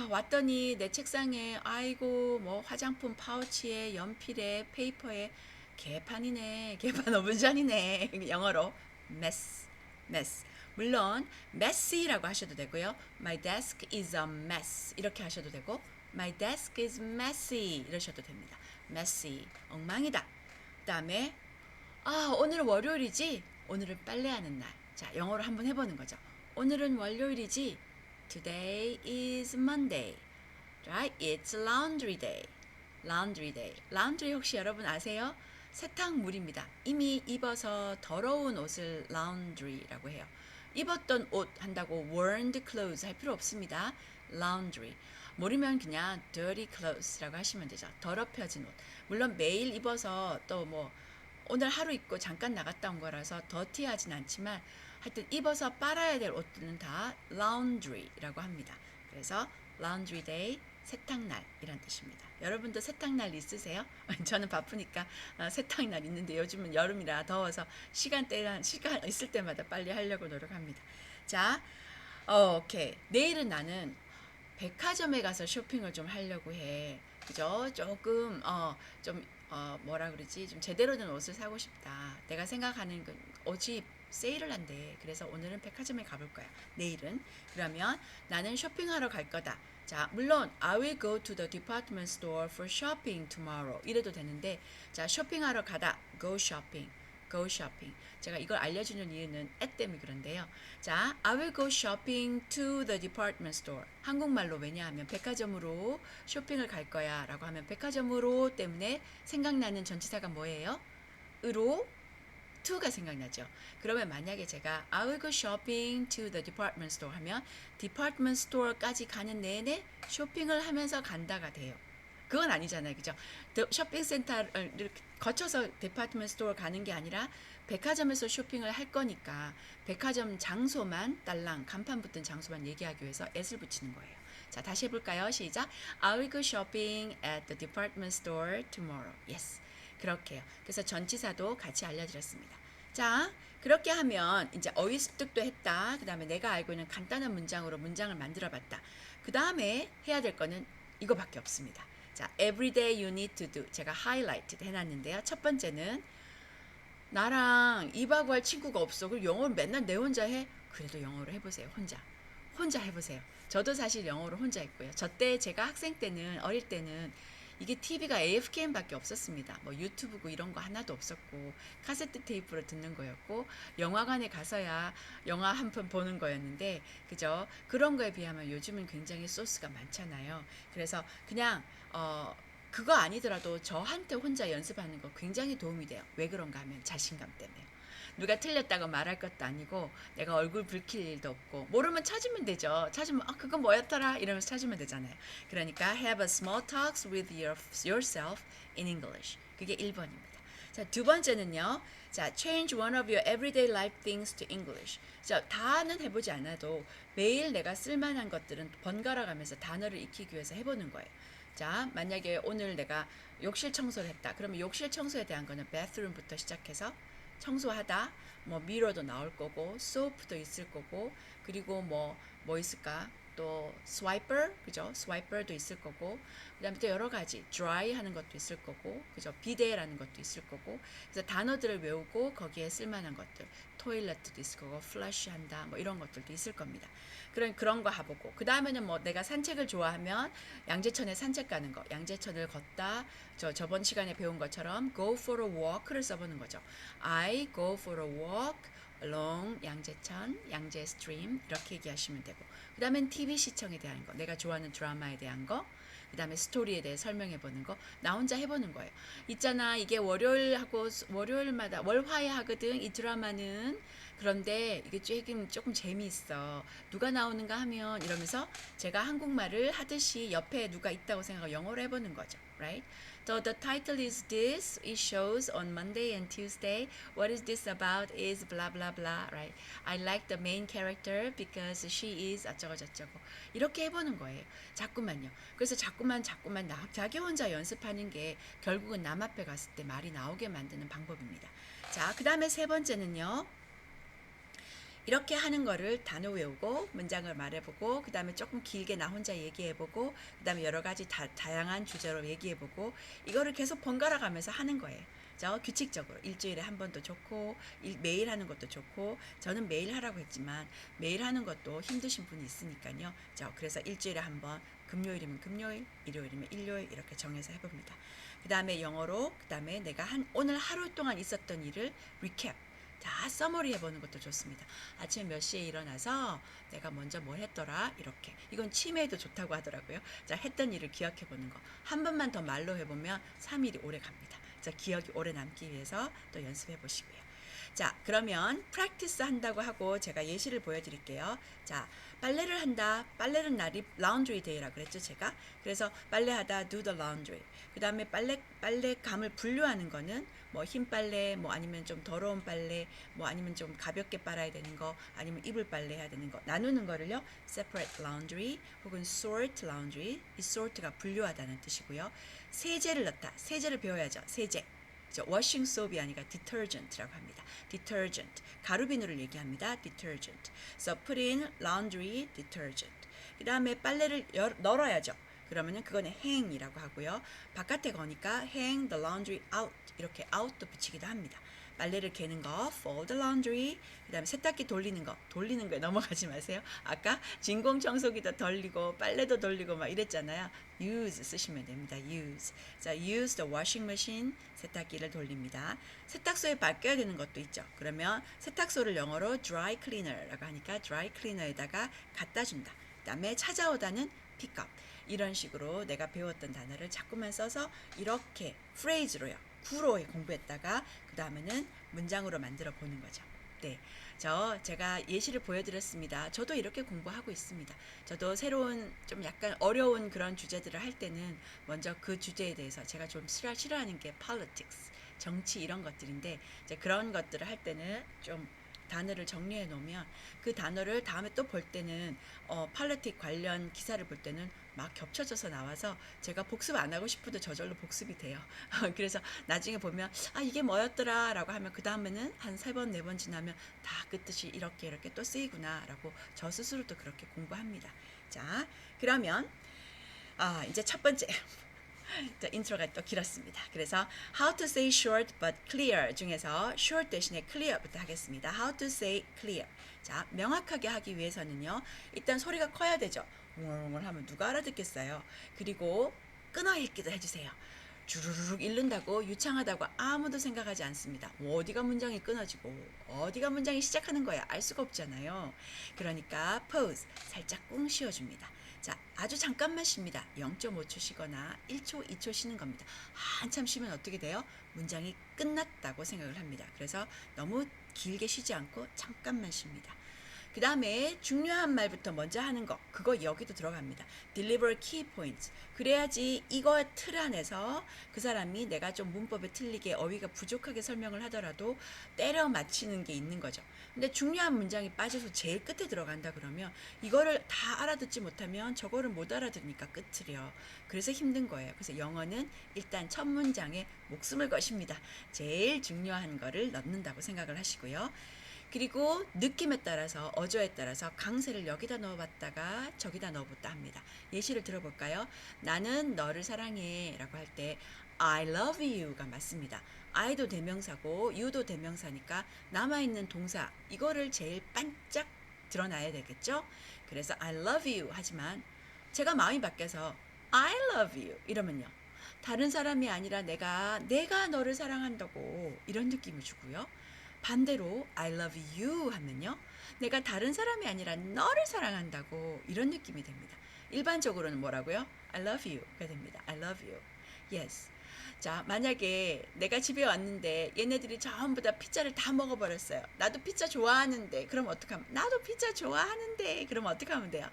왔더니 내 책상에 아이고 뭐 화장품 파우치에 연필에 페이퍼에 개판이네. 개판 어분전이네. 영어로 mess, mess. 물론 messy라고 하셔도 되고요. My desk is a mess 이렇게 하셔도 되고 My desk is messy 이러셔도 됩니다. messy, 엉망이다. 그 다음에 오늘은 월요일이지? 오늘은 빨래하는 날. 자, 영어로 한번 해보는 거죠. 오늘은 월요일이지? Today is Monday. Right? It's laundry day. Laundry day. Laundry 혹시 여러분 아세요? 세탁물입니다. 이미 입어서 더러운 옷을 laundry라고 해요. 입었던 옷 한다고 worn clothes 할 필요 없습니다. laundry. 모르면 그냥 dirty clothes라고 하시면 되죠. 더럽혀진 옷. 물론 매일 입어서 또 뭐 오늘 하루 입고 잠깐 나갔다 온 거라서 더티하진 않지만 하여튼 입어서 빨아야 될 옷들은 다 laundry라고 합니다. 그래서 laundry day, 세탁날 이란 뜻입니다. 여러분도 세탁날 있으세요? 저는 바쁘니까 세탁날 있는데 요즘은 여름이라 더워서 시간 있을 때마다 빨리 하려고 노력합니다. 자, 오케이. 내일은 나는 백화점에 가서 쇼핑을 좀 하려고 해. 그죠? 조금 뭐라 그러지? 좀 제대로 된 옷을 사고 싶다. 내가 생각하는 그 옷이 세일을 한대. 그래서 오늘은 백화점에 가볼 거야. 내일은. 그러면 나는 쇼핑하러 갈 거다. 자, 물론 I will go to the department store for shopping tomorrow. 이래도 되는데, 자, 쇼핑하러 가다. Go shopping. Go shopping. 제가 이걸 알려주는 이유는 at 때문에 그런데요. 자, I will go shopping to the department store. 한국말로 왜냐하면 백화점으로 쇼핑을 갈 거야 라고 하면 백화점으로 때문에 생각나는 전치사가 뭐예요? 으로 to가 생각나죠. 그러면 만약에 제가 I will go shopping to the department store 하면 department store까지 가는 내내 쇼핑을 하면서 간다가 돼요. 그건 아니잖아요. 그죠? 쇼핑센터를 이렇게 거쳐서 디파트먼트 스토어 가는 게 아니라 백화점에서 쇼핑을 할 거니까 백화점 장소만 딸랑 간판 붙은 장소만 얘기하기 위해서 at을 붙이는 거예요. 자, 다시 해볼까요? 시작. I will go shopping at the department store tomorrow. Yes. 그렇게요. 그래서 전치사도 같이 알려드렸습니다. 자, 그렇게 하면 이제 어휘 습득도 했다. 그 다음에 내가 알고 있는 간단한 문장으로 문장을 만들어 봤다. 그 다음에 해야 될 거는 이거밖에 없습니다. 자, every day you need to do. 제가 highlight 해놨는데요. 첫 번째는 나랑 입하고 할 친구가 없어. 그리고 영어를 맨날 내 혼자 해. 그래도 영어로 해보세요. 혼자 해보세요. 저도 사실 영어로 혼자 했고요. 저 때 제가 학생 때는 어릴 때는 이게 TV가 AFKM밖에 없었습니다. 뭐 유튜브고 이런 거 하나도 없었고 카세트 테이프로 듣는 거였고 영화관에 가서야 영화 한 편 보는 거였는데 그죠? 그런 거에 비하면 요즘은 굉장히 소스가 많잖아요. 그래서 그냥 그거 아니더라도 저한테 혼자 연습하는 거 굉장히 도움이 돼요. 왜 그런가 하면 자신감 때문에요. 누가 틀렸다고 말할 것도 아니고 내가 얼굴 붉힐 일도 없고 모르면 찾으면 되죠. 찾으면 그거 뭐였더라 이러면서 찾으면 되잖아요. 그러니까 have a small talks with yourself in English. 그게 1번입니다. 자, 두 번째는요. 자, change one of your everyday life things to English. 자, 다는 해보지 않아도 매일 내가 쓸만한 것들은 번갈아 가면서 단어를 익히기 위해서 해보는 거예요. 자, 만약에 오늘 내가 욕실 청소를 했다. 그러면 욕실 청소에 대한 거는 bathroom부터 시작해서 청소하다, 뭐 미러도 나올 거고, 소프도 있을 거고, 그리고 뭐 있을까? 또 스와이퍼, 그죠? 스와이퍼도 있을 거고, 그다음에 또 여러 가지 dry 하는 것도 있을 거고, 그죠? 비데라는 것도 있을 거고, 그래서 단어들을 외우고 거기에 쓸만한 것들, 토일렛도 있을 거고, 플러시 한다, 뭐 이런 것들도 있을 겁니다. 그런 거 해보고, 그 다음에는 뭐 내가 산책을 좋아하면 양재천에 산책 가는 거, 양재천을 걷다, 저번 시간에 배운 것처럼 go for a walk를 써보는 거죠. I go for a walk along 양재천, 양재 스트림 이렇게 얘기하시면 되고 그 다음엔 TV 시청에 대한 거, 내가 좋아하는 드라마에 대한 거, 그 다음에 스토리에 대해 설명해 보는 거, 나 혼자 해보는 거예요. 있잖아, 이게 월요일마다 월화에 하거든 이 드라마는. 그런데 이게 조금 재미있어. 누가 나오는가 하면 이러면서 제가 한국말을 하듯이 옆에 누가 있다고 생각하고 영어로 해보는 거죠. Right? So the title is this. It shows on Monday and Tuesday. What is this about? Is blah blah blah. Right? I like the main character because she is 어쩌고 저쩌고. 이렇게 해보는 거예요. 자꾸만요. 그래서 자꾸만 자기 혼자 연습하는 게 결국은 남 앞에 갔을 때 말이 나오게 만드는 방법입니다. 자, 그 다음에 세 번째는요. 이렇게 하는 거를 단어 외우고 문장을 말해보고 그 다음에 조금 길게 나 혼자 얘기해보고 그 다음에 여러 가지 다양한 주제로 얘기해보고 이거를 계속 번갈아 가면서 하는 거예요. 규칙적으로 일주일에 한 번도 좋고 매일 하는 것도 좋고 저는 매일 하라고 했지만 매일 하는 것도 힘드신 분이 있으니까요. 그래서 일주일에 한 번 금요일이면 금요일, 일요일이면 일요일 이렇게 정해서 해봅니다. 그 다음에 영어로 그 다음에 내가 오늘 하루 동안 있었던 일을 리캡 다 서머리 해보는 것도 좋습니다. 아침에 몇 시에 일어나서 내가 먼저 뭘 했더라 이렇게. 이건 치매에도 좋다고 하더라고요. 자, 했던 일을 기억해보는 거. 한 번만 더 말로 해보면 3일이 오래 갑니다. 자, 기억이 오래 남기 위해서 또 연습해보시고요. 자, 그러면 프랙티스 한다고 하고 제가 예시를 보여드릴게요. 자, 빨래를 한다. 빨래는 날이 라운드리 데이라고 그랬죠, 제가. 그래서 빨래하다 do the laundry. 그 다음에 빨래감을 분류하는 거는 뭐 흰 빨래, 뭐 아니면 좀 더러운 빨래, 뭐 아니면 좀 가볍게 빨아야 되는 거, 아니면 이불 빨래 해야 되는 거 나누는 거를요. separate laundry 혹은 sort laundry. 이 sort가 분류하다는 뜻이고요. 세제를 넣다. 세제를 배워야죠. 세제. 워싱 소업이 아니라 detergent라고 합니다. detergent. 가루비누를 얘기합니다. detergent. So put in laundry detergent. 그 다음에 빨래를 널어야죠. 그러면은 그거는 hang이라고 하고요. 바깥에 거니까 hang the laundry out. 이렇게 out도 붙이기도 합니다. 빨래를 개는 거, fold the laundry. 그다음에 세탁기 돌리는 거에 넘어가지 마세요. 아까 진공 청소기도 돌리고 빨래도 돌리고 막 이랬잖아요. use 쓰시면 됩니다. use. 자, use the washing machine. 세탁기를 돌립니다. 세탁소에 맡겨야 되는 것도 있죠. 그러면 세탁소를 영어로 dry cleaner라고 하니까 dry cleaner에다가 갖다 준다. 그다음에 찾아오다는 pick up. 이런 식으로 내가 배웠던 단어를 자꾸만 써서 이렇게 phrase로요. 구로 공부했다가 그 다음에는 문장으로 만들어 보는 거죠. 네, 제가 예시를 보여드렸습니다. 저도 이렇게 공부하고 있습니다. 저도 새로운 좀 약간 어려운 그런 주제들을 할 때는 먼저 그 주제에 대해서 제가 좀 싫어하는 게 politics, 정치 이런 것들인데 이제 그런 것들을 할 때는 좀 단어를 정리해 놓으면 그 단어를 다음에 또 볼 때는 politics 관련 기사를 볼 때는 막 겹쳐져서 나와서 제가 복습 안 하고 싶어도 저절로 복습이 돼요. 그래서 나중에 보면 아 이게 뭐였더라 라고 하면 그 다음에는 한 3번 4번 지나면 다 그 뜻이 이렇게 또 쓰이구나 라고 저 스스로도 그렇게 공부합니다. 자, 그러면 이제 첫 번째 인트로가 또 길었습니다. 그래서 how to say short but clear 중에서 short 대신에 clear부터 하겠습니다. how to say clear. 자, 명확하게 하기 위해서는요. 일단 소리가 커야 되죠. 웅얼웅얼 하면 누가 알아듣겠어요. 그리고 끊어 읽기도 해주세요. 주르륵 읽는다고 유창하다고 아무도 생각하지 않습니다. 어디가 문장이 끊어지고 어디가 문장이 시작하는 거야 알 수가 없잖아요. 그러니까 pause 살짝 꿍 쉬어줍니다. 자, 아주 잠깐만 쉽니다. 0.5초 쉬거나 1초, 2초 쉬는 겁니다. 한참 쉬면 어떻게 돼요? 문장이 끝났다고 생각을 합니다. 그래서 너무 길게 쉬지 않고 잠깐만 쉽니다. 그 다음에 중요한 말부터 먼저 하는 거, 그거 여기도 들어갑니다. deliver key points. 그래야지 이거 틀 안에서 그 사람이 내가 좀 문법에 틀리게 어휘가 부족하게 설명을 하더라도 때려 맞히는 게 있는 거죠. 근데 중요한 문장이 빠져서 제일 끝에 들어간다 그러면 이거를 다 알아듣지 못하면 저거를 못 알아들으니까 끝을요. 그래서 힘든 거예요. 그래서 영어는 일단 첫 문장에 목숨을 거십니다. 제일 중요한 거를 넣는다고 생각을 하시고요. 그리고 느낌에 따라서 어조에 따라서 강세를 여기다 넣어봤다가 저기다 넣어봤다 합니다. 예시를 들어볼까요? 나는 너를 사랑해 라고 할 때 I love you가 맞습니다. I도 대명사고 you도 대명사니까 남아있는 동사 이거를 제일 반짝 드러나야 되겠죠? 그래서 I love you 하지만 제가 마음이 바뀌어서 I love you 이러면요. 다른 사람이 아니라 내가 너를 사랑한다고 이런 느낌을 주고요. 반대로 I love you 하면요. 내가 다른 사람이 아니라 너를 사랑한다고 이런 느낌이 됩니다. 일반적으로는 뭐라고요? I love you가 됩니다. I love you. Yes. 자, 만약에 내가 집에 왔는데 얘네들이 전부 다 피자를 다 먹어버렸어요. 나도 피자 좋아하는데 그럼 어떡하면 나도 피자 좋아하는데 그럼 어떻게 하면 돼요?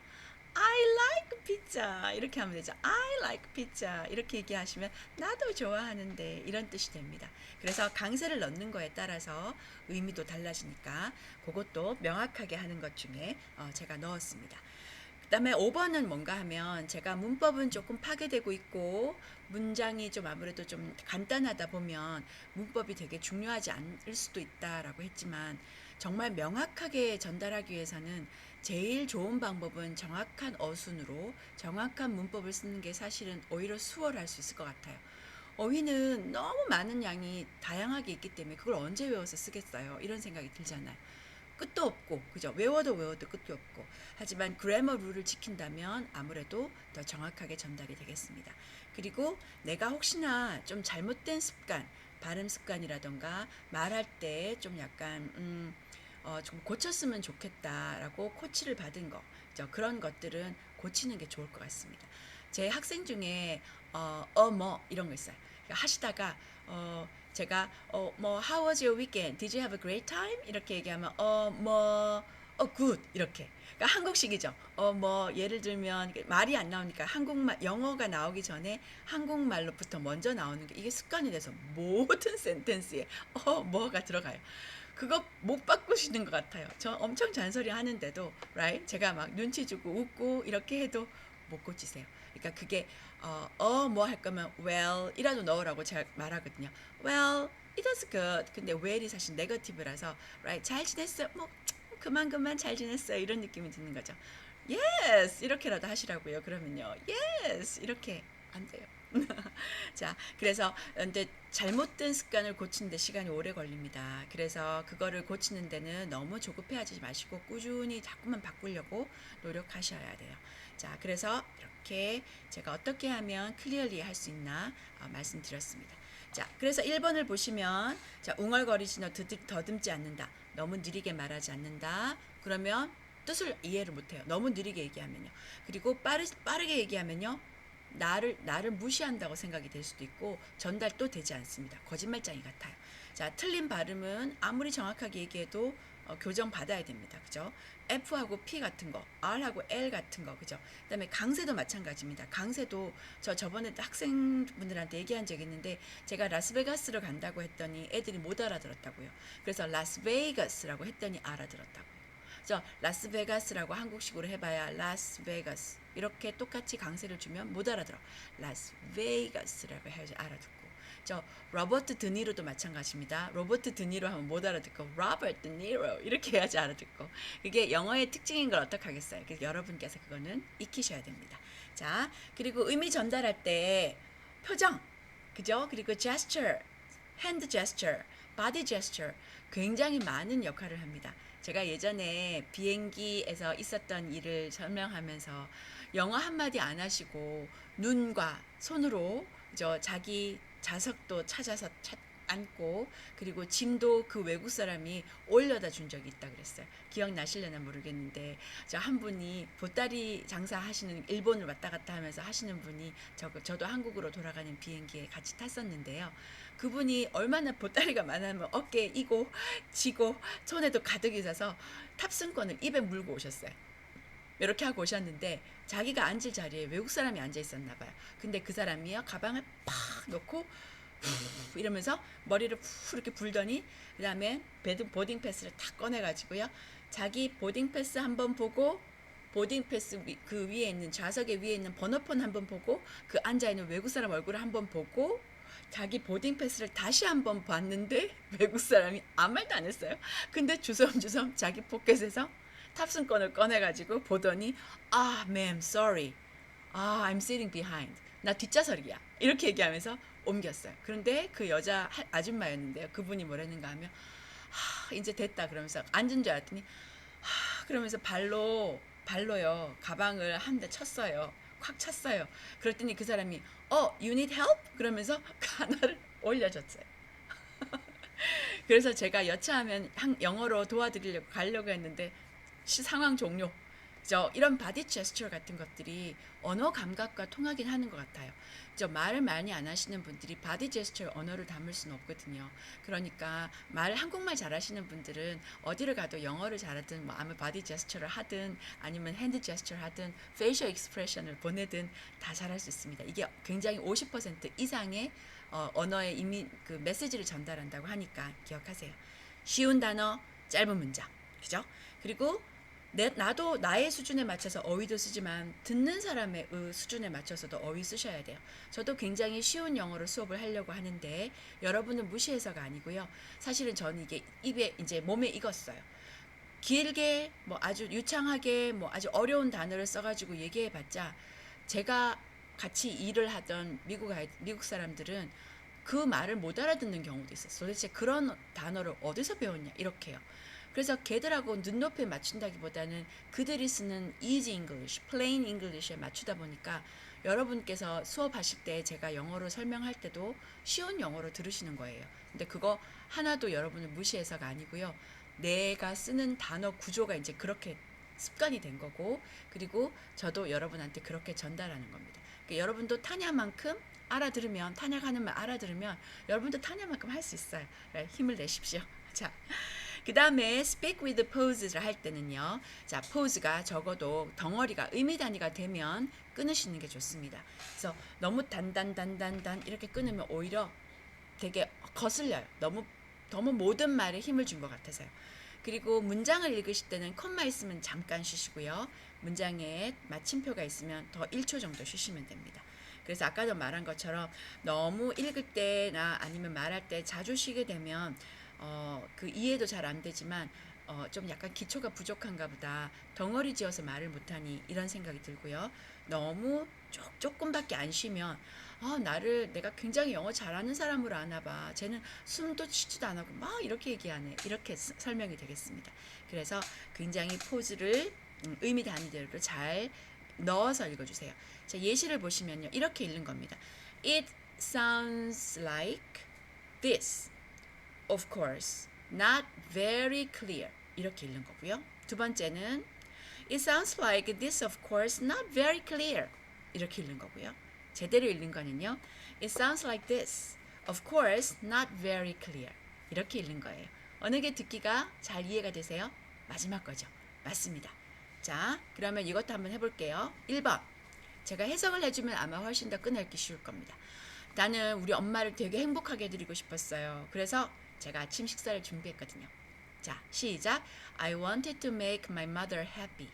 I like pizza 이렇게 하면 되죠. I like pizza 이렇게 얘기하시면 나도 좋아하는데 이런 뜻이 됩니다. 그래서 강세를 넣는 거에 따라서 의미도 달라지니까 그것도 명확하게 하는 것 중에 제가 넣었습니다. 그 다음에 5번은 뭔가 하면 제가 문법은 조금 파괴되고 있고 문장이 좀 아무래도 좀 간단하다 보면 문법이 되게 중요하지 않을 수도 있다라고 했지만 정말 명확하게 전달하기 위해서는 제일 좋은 방법은 정확한 어순으로 정확한 문법을 쓰는 게 사실은 오히려 수월할 수 있을 것 같아요. 어휘는 너무 많은 양이 다양하게 있기 때문에 그걸 언제 외워서 쓰겠어요? 이런 생각이 들잖아요. 끝도 없고, 그죠? 외워도 끝도 없고. 하지만 그래머 룰을 지킨다면 아무래도 더 정확하게 전달이 되겠습니다. 그리고 내가 혹시나 좀 잘못된 습관, 발음 습관이라던가 말할 때 좀 약간 좀 고쳤으면 좋겠다라고 코치를 받은 거, 그죠? 그런 것들은 고치는 게 좋을 것 같습니다. 제 학생 중에 뭐 이런 거 있어요. 하시다가 제가 뭐 How was your weekend? Did you have a great time? 이렇게 얘기하면 good 이렇게. 그러니까 한국식이죠. 뭐 예를 들면 말이 안 나오니까 한국말 영어가 나오기 전에 한국말로부터 먼저 나오는 게 이게 습관이 돼서 모든 센텐스에 뭐가 들어가요. 그거 못 바꾸시는 것 같아요. 저 엄청 잔소리 하는데도 right? 제가 막 눈치 주고 웃고 이렇게 해도 못 고치세요. 그러니까 그게 뭐 할 거면 well 이라도 넣으라고 제가 말하거든요. well it was good. 근데 well이 사실 네거티브라서 right? 잘 지냈어. 뭐 그만 잘 지냈어요. 이런 느낌이 드는 거죠. yes 이렇게라도 하시라고요. 그러면요. yes 이렇게 안 돼요. 자, 그래서 근데 잘못된 습관을 고치는데 시간이 오래 걸립니다. 그래서 그거를 고치는 데는 너무 조급해하지 마시고 꾸준히 자꾸만 바꾸려고 노력하셔야 돼요. 자, 그래서 이렇게 제가 어떻게 하면 클리어리 할 수 있나 말씀드렸습니다. 자, 그래서 1번을 보시면 자, 웅얼거리지 더듬지 않는다. 너무 느리게 말하지 않는다. 그러면 뜻을 이해를 못해요. 너무 느리게 얘기하면요. 그리고 빠르게 얘기하면요. 나를 무시한다고 생각이 될 수도 있고 전달도 되지 않습니다. 거짓말쟁이 같아요. 자, 틀린 발음은 아무리 정확하게 얘기해도 교정 받아야 됩니다. 그죠? F하고 P 같은 거, R하고 L 같은 거, 그죠? 그다음에 강세도 마찬가지입니다. 강세도 저번에 학생분들한테 얘기한 적이 있는데 제가 라스베가스로 간다고 했더니 애들이 못 알아들었다고요. 그래서 라스베이거스라고 했더니 알아들었다고요. 그래서 라스베가스라고 한국식으로 해봐야 라스베가스 이렇게 똑같이 강세를 주면 못 알아들어. 라스베이거스라고 해야지 알아듣고. 저 로버트 드니로도 마찬가지입니다. 로버트 드니로 하면 못 알아듣고 로버트 드니로 이렇게 해야지 알아듣고. 그게 영어의 특징인 걸 어떡하겠어요. 그래서 여러분께서 그거는 익히셔야 됩니다. 자, 그리고 의미 전달할 때 표정, 그죠? 그리고 gesture, hand gesture, body gesture 굉장히 많은 역할을 합니다. 제가 예전에 비행기에서 있었던 일을 설명하면서 영어 한마디 안 하시고 눈과 손으로 자기 좌석도 찾아서 앉고 그리고 짐도 그 외국 사람이 올려다 준 적이 있다 그랬어요. 기억나실려나 모르겠는데 저 한 분이 보따리 장사하시는 일본을 왔다 갔다 하면서 하시는 분이 저도 한국으로 돌아가는 비행기에 같이 탔었는데요. 그분이 얼마나 보따리가 많으면 어깨에 이고 지고 손에도 가득 있어서 탑승권을 입에 물고 오셨어요. 이렇게 하고 오셨는데 자기가 앉을 자리에 외국 사람이 앉아 있었나 봐요. 근데 그 사람이요 가방을 팍 놓고 이러면서 머리를 후 이렇게 불더니 그 다음에 보딩 패스를 탁 꺼내가지고요. 자기 보딩 패스 한번 보고 보딩 패스 그 위에 있는 좌석에 위에 있는 번호판 한번 보고 그 앉아 있는 외국 사람 얼굴을 한번 보고 자기 보딩 패스를 다시 한번 봤는데 외국 사람이 아무 말도 안 했어요. 근데 주섬주섬 자기 포켓에서 탑승권을 꺼내가지고 보더니 ma'am, sorry. I'm sitting behind. 나 뒷좌석이야. 이렇게 얘기하면서 옮겼어요. 그런데 그 여자 아줌마였는데요. 그분이 뭐랬는가 하면 이제 됐다 그러면서 앉은 줄 알았더니 그러면서 발로요 가방을 한 대 쳤어요. 콱 찼어요. 그랬더니 그 사람이 you need help? 그러면서 하나를 올려줬어요. 그래서 제가 여차하면 영어로 도와드리려고 가려고 했는데 상황 종료. 이런 바디 제스처 같은 것들이 언어 감각과 통하긴 하는 것 같아요. 말을 많이 안 하시는 분들이 바디 제스처 언어를 담을 수는 없거든요. 그러니까 한국말 잘하시는 분들은 어디를 가도 영어를 잘하든 아무 바디 제스처를 하든 아니면 핸드 제스처를 하든 페이셜 익스프레션을 보내든 다 잘할 수 있습니다. 이게 굉장히 50% 이상의 언어의 이미 그 메시지를 전달한다고 하니까 기억하세요. 쉬운 단어, 짧은 문장, 그죠? 그리고 나도 나의 수준에 맞춰서 어휘도 쓰지만 듣는 사람의 수준에 맞춰서도 어휘 쓰셔야 돼요. 저도 굉장히 쉬운 영어로 수업을 하려고 하는데 여러분은 무시해서가 아니고요. 사실은 저는 이게 입에 이제 몸에 익었어요. 길게 아주 유창하게 아주 어려운 단어를 써가지고 얘기해봤자 제가 같이 일을 하던 미국 사람들은 그 말을 못 알아듣는 경우도 있어요. 도대체 그런 단어를 어디서 배웠냐 이렇게요. 그래서 걔들하고 눈높이에 맞춘다기보다는 그들이 쓰는 easy English, plain English에 맞추다 보니까 여러분께서 수업하실 때 제가 영어로 설명할 때도 쉬운 영어로 들으시는 거예요. 근데 그거 하나도 여러분을 무시해서가 아니고요. 내가 쓰는 단어 구조가 이제 그렇게 습관이 된 거고 그리고 저도 여러분한테 그렇게 전달하는 겁니다. 그러니까 여러분도 타냐만큼 알아들으면 탄약하는 말 알아들으면 여러분도 타냐만큼 할 수 있어요. 힘을 내십시오. 자, 그 다음에 speak with poses를 할 때는요. 자, pose가 적어도 덩어리가 의미 단위가 되면 끊으시는 게 좋습니다. 그래서 너무 단단 이렇게 끊으면 오히려 되게 거슬려요. 너무 모든 말에 힘을 준 것 같아서요. 그리고 문장을 읽으실 때는 콤마 있으면 잠깐 쉬시고요. 문장에 마침표가 있으면 더 1초 정도 쉬시면 됩니다. 그래서 아까도 말한 것처럼 너무 읽을 때나 아니면 말할 때 자주 쉬게 되면 그 이해도 잘 안 되지만 좀 약간 기초가 부족한가 보다 덩어리 지어서 말을 못하니 이런 생각이 들고요. 너무 조금밖에 안 쉬면 내가 굉장히 영어 잘하는 사람으로 아나 봐. 쟤는 숨도 쉬지도 안 하고 막 이렇게 얘기하네. 이렇게 설명이 되겠습니다. 그래서 굉장히 포즈를 의미 단위대로 잘 넣어서 읽어주세요. 자, 예시를 보시면요. 이렇게 읽는 겁니다. It sounds like this. Of course, not very clear. 이렇게 읽는 거고요. 두 번째는 It sounds like this, of course, not very clear. 이렇게 읽는 거고요. 제대로 읽는 거는요. It sounds like this, of course, not very clear. 이렇게 읽는 거예요. 어느 게 듣기가 잘 이해가 되세요? 마지막 거죠. 맞습니다. 자, 그러면 이것도 한번 해볼게요. 1번. 제가 해석을 해주면 아마 훨씬 더 끄내기 쉬울 겁니다. 나는 우리 엄마를 되게 행복하게 해드리고 싶었어요. 그래서 제가 아침 식사를 준비했거든요. 자, 시작. I wanted to make my mother happy.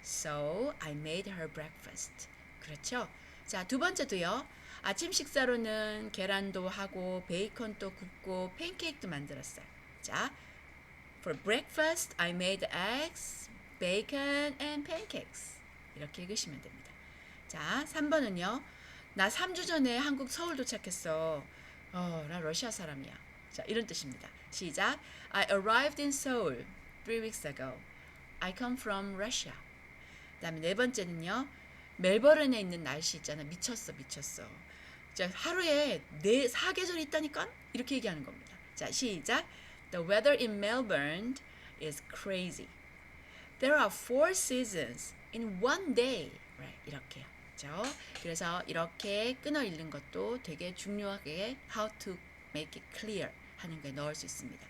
So I made her breakfast. 그렇죠? 자, 두 번째도요. 아침 식사로는 계란도 하고 베이컨도 굽고 팬케이크도 만들었어요. 자, for breakfast I made eggs, bacon and pancakes. 이렇게 읽으시면 됩니다. 자, 3번은요. 나 3주 전에 한국 서울 도착했어. 나 러시아 사람이야. 자, 이런 뜻입니다. 시작. I arrived in Seoul 3 weeks ago. I come from Russia. 그다음에 네 번째는요. 멜버른에 있는 날씨 있잖아. 미쳤어. 자, 하루에 사계절이 있다니까? 이렇게 얘기하는 겁니다. 자, 시작. The weather in Melbourne is crazy. There are 4 seasons in one day. Right, 이렇게요. 그래서 이렇게 끊어 읽는 것도 되게 중요하게 how to make it clear 하는 게 넣을 수 있습니다.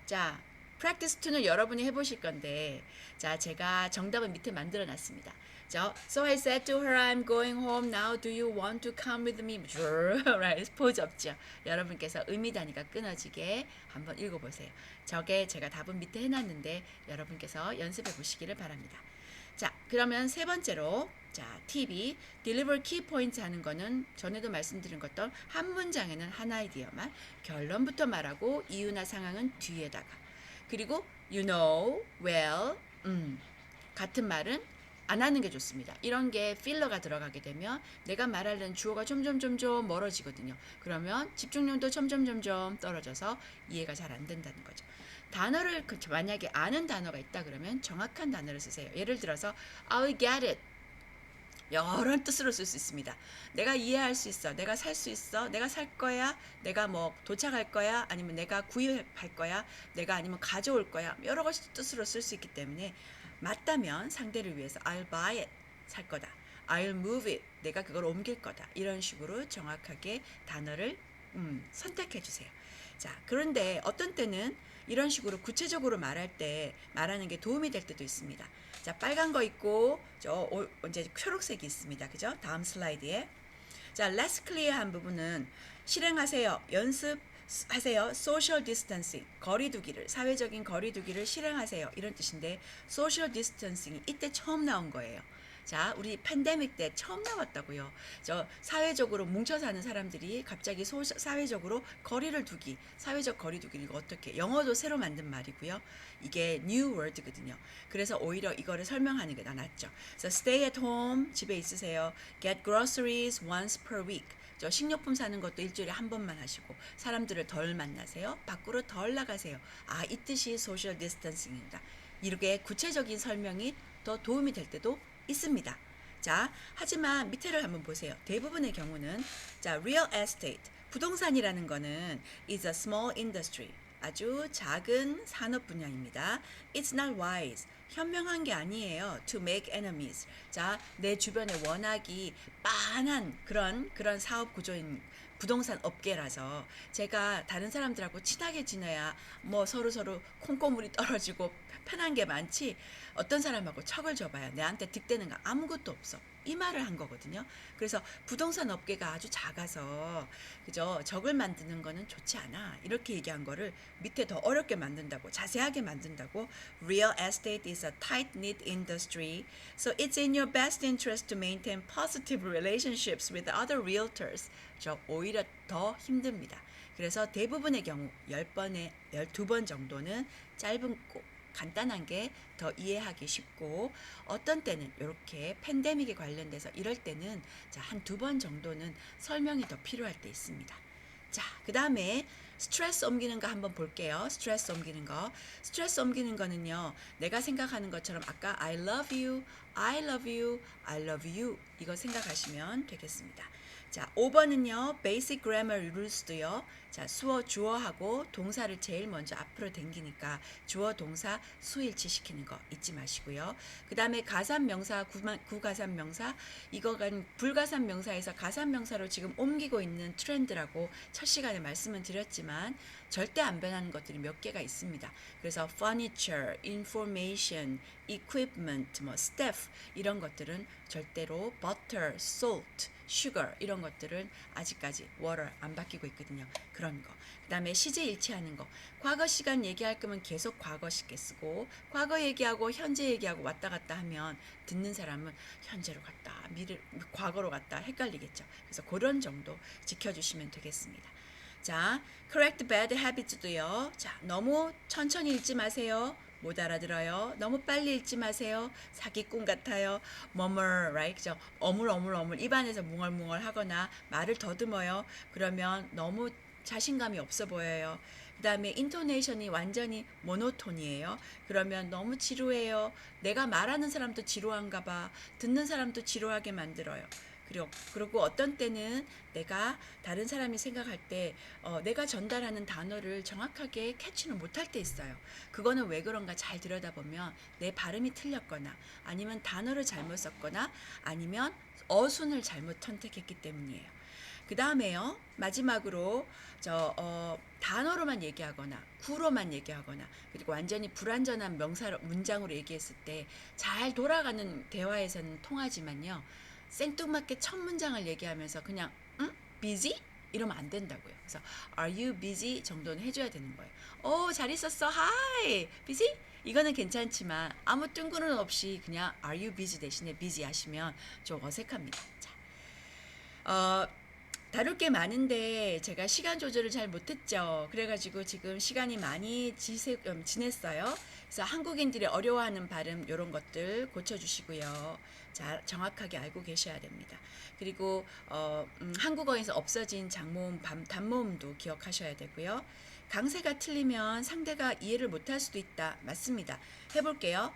자, practice 2는 여러분이 해보실 건데, 자, 제가 정답은 밑에 만들어 놨습니다. 자, so I said to her, I'm going home now. Do you want to come with me? right, 포즈 없죠. 여러분께서 의미 단위가 끊어지게 한번 읽어보세요. 저게 제가 답은 밑에 해놨는데 여러분께서 연습해 보시기를 바랍니다. 자, 그러면 세 번째로 자, 팁이 deliver key points 하는 거는 전에도 말씀드린 것처럼 한 문장에는 한 아이디어만 결론부터 말하고 이유나 상황은 뒤에다가 그리고 you know, well, 같은 말은 안 하는 게 좋습니다. 이런 게 필러가 들어가게 되면 내가 말하려는 주어가 점점 멀어지거든요. 그러면 집중력도 점점 떨어져서 이해가 잘 안 된다는 거죠. 단어를 만약에 아는 단어가 있다 그러면 정확한 단어를 쓰세요. 예를 들어서 I'll get it. 여러 뜻으로 쓸 수 있습니다. 내가 이해할 수 있어. 내가 살 수 있어. 내가 살 거야. 내가 뭐 도착할 거야. 아니면 내가 구입할 거야. 내가 아니면 가져올 거야. 여러 가지 뜻으로 쓸 수 있기 때문에 맞다면 상대를 위해서 I'll buy it. 살 거다. I'll move it. 내가 그걸 옮길 거다. 이런 식으로 정확하게 단어를 선택해 주세요. 자, 그런데 어떤 때는 이런 식으로 구체적으로 말하는 게 도움이 될 때도 있습니다. 자, 빨간 거 있고 이제 초록색이 있습니다. 그죠? 다음 슬라이드에. 자, less clear한 부분은 실행하세요. 연습하세요. social distancing. 거리두기를 사회적인 거리두기를 실행하세요. 이런 뜻인데 social distancing이 이때 처음 나온 거예요. 자, 우리 팬데믹 때 처음 나왔다고요. 사회적으로 뭉쳐 사는 사람들이 갑자기 사회적으로 거리를 두기, 사회적 거리두기 이거 어떻게? 영어도 새로 만든 말이고요. 이게 new word거든요. 그래서 오히려 이거를 설명하는 게 더 낫죠. 그래서 stay at home, 집에 있으세요. Get groceries once per week. 식료품 사는 것도 일주일에 한 번만 하시고 사람들을 덜 만나세요. 밖으로 덜 나가세요. 아, 이 뜻이 social distancing입니다. 이렇게 구체적인 설명이 더 도움이 될 때도 있습니다. 자, 하지만 밑에를 한번 보세요. 대부분의 경우는 자, real estate, 부동산이라는 거는 is a small industry. 아주 작은 산업 분야입니다. It's not wise. 현명한 게 아니에요. To make enemies. 자, 내 주변에 워낙이 빤한 그런 사업 구조인 부동산 업계라서 제가 다른 사람들하고 친하게 지내야 뭐 서로 콩고물이 떨어지고 편한 게 많지 어떤 사람하고 척을 줘봐야 내한테 득되는 거 아무것도 없어. 이 말을 한 거거든요. 그래서 부동산 업계가 아주 작아서 그죠? 적을 만드는 거는 좋지 않아. 이렇게 얘기한 거를 밑에 더 어렵게 만든다고 자세하게 만든다고 Real estate is a tight-knit industry. So it's in your best interest to maintain positive relationships with other realtors. 오히려 더 힘듭니다. 그래서 대부분의 경우 10번에 12번 정도는 짧고 간단한 게 더 이해하기 쉽고 어떤 때는 이렇게 팬데믹에 관련돼서 이럴 때는 자, 한 두 번 정도는 설명이 더 필요할 때 있습니다. 자, 그 다음에 스트레스 옮기는 거 한번 볼게요. 스트레스 옮기는 거. 스트레스 옮기는 거는요. 내가 생각하는 것처럼 아까 I love you, I love you, I love you 이거 생각하시면 되겠습니다. 자, 5번은요. Basic Grammar Rules도요. 자, 수어, 주어하고 동사를 제일 먼저 앞으로 당기니까 주어, 동사, 수일치 시키는 거 잊지 마시고요. 그 다음에 가산명사, 구가산명사 이거는 불가산명사에서 가산명사로 지금 옮기고 있는 트렌드라고 첫 시간에 말씀을 드렸지만 절대 안 변하는 것들이 몇 개가 있습니다. 그래서 furniture, information, equipment, 뭐 staff 이런 것들은 절대로 butter, salt, sugar 이런 것들은 아직까지 water 안 바뀌고 있거든요. 그런 거. 그 다음에 시제 일치하는 거. 과거 시간 얘기할 거면 계속 과거 시게 쓰고 과거 얘기하고 현재 얘기하고 왔다 갔다 하면 듣는 사람은 현재로 갔다 미래 과거로 갔다 헷갈리겠죠. 그래서 그런 정도 지켜주시면 되겠습니다. 자, correct bad habits도요. 자, 너무 천천히 읽지 마세요. 못 알아들어요. 너무 빨리 읽지 마세요. 사기꾼 같아요. murmur, right? 그죠? 어물어물 입안에서 뭉얼뭉얼 하거나 말을 더듬어요. 그러면 너무 자신감이 없어 보여요. 그 다음에 인토네이션이 완전히 모노톤이에요. 그러면 너무 지루해요. 내가 말하는 사람도 지루한가 봐. 듣는 사람도 지루하게 만들어요. 그리고 어떤 때는 내가 다른 사람이 생각할 때 내가 전달하는 단어를 정확하게 캐치를 못할 때 있어요. 그거는 왜 그런가 잘 들여다보면 내 발음이 틀렸거나 아니면 단어를 잘못 썼거나 아니면 어순을 잘못 선택했기 때문이에요. 그 다음에요. 마지막으로 단어로만 얘기하거나 구로만 얘기하거나 그리고 완전히 불완전한 문장으로 얘기했을 때 잘 돌아가는 대화에서는 통하지만요. 생뚱맞게 첫 문장을 얘기하면서 그냥 busy? 이러면 안 된다고요. 그래서 are you busy 정도는 해줘야 되는 거예요. 잘 있었어. hi busy? 이거는 괜찮지만 아무 뜬구름 없이 그냥 are you busy 대신에 busy 하시면 좀 어색합니다. 자, 다룰 게 많은데 제가 시간 조절을 잘 못했죠. 그래가지고 지금 시간이 많이 지냈어요. 그래서 한국인들이 어려워하는 발음 이런 것들 고쳐주시고요. 자, 정확하게 알고 계셔야 됩니다. 그리고 한국어에서 없어진 장모음, 단모음도 기억하셔야 되고요. 강세가 틀리면 상대가 이해를 못할 수도 있다. 맞습니다. 해볼게요.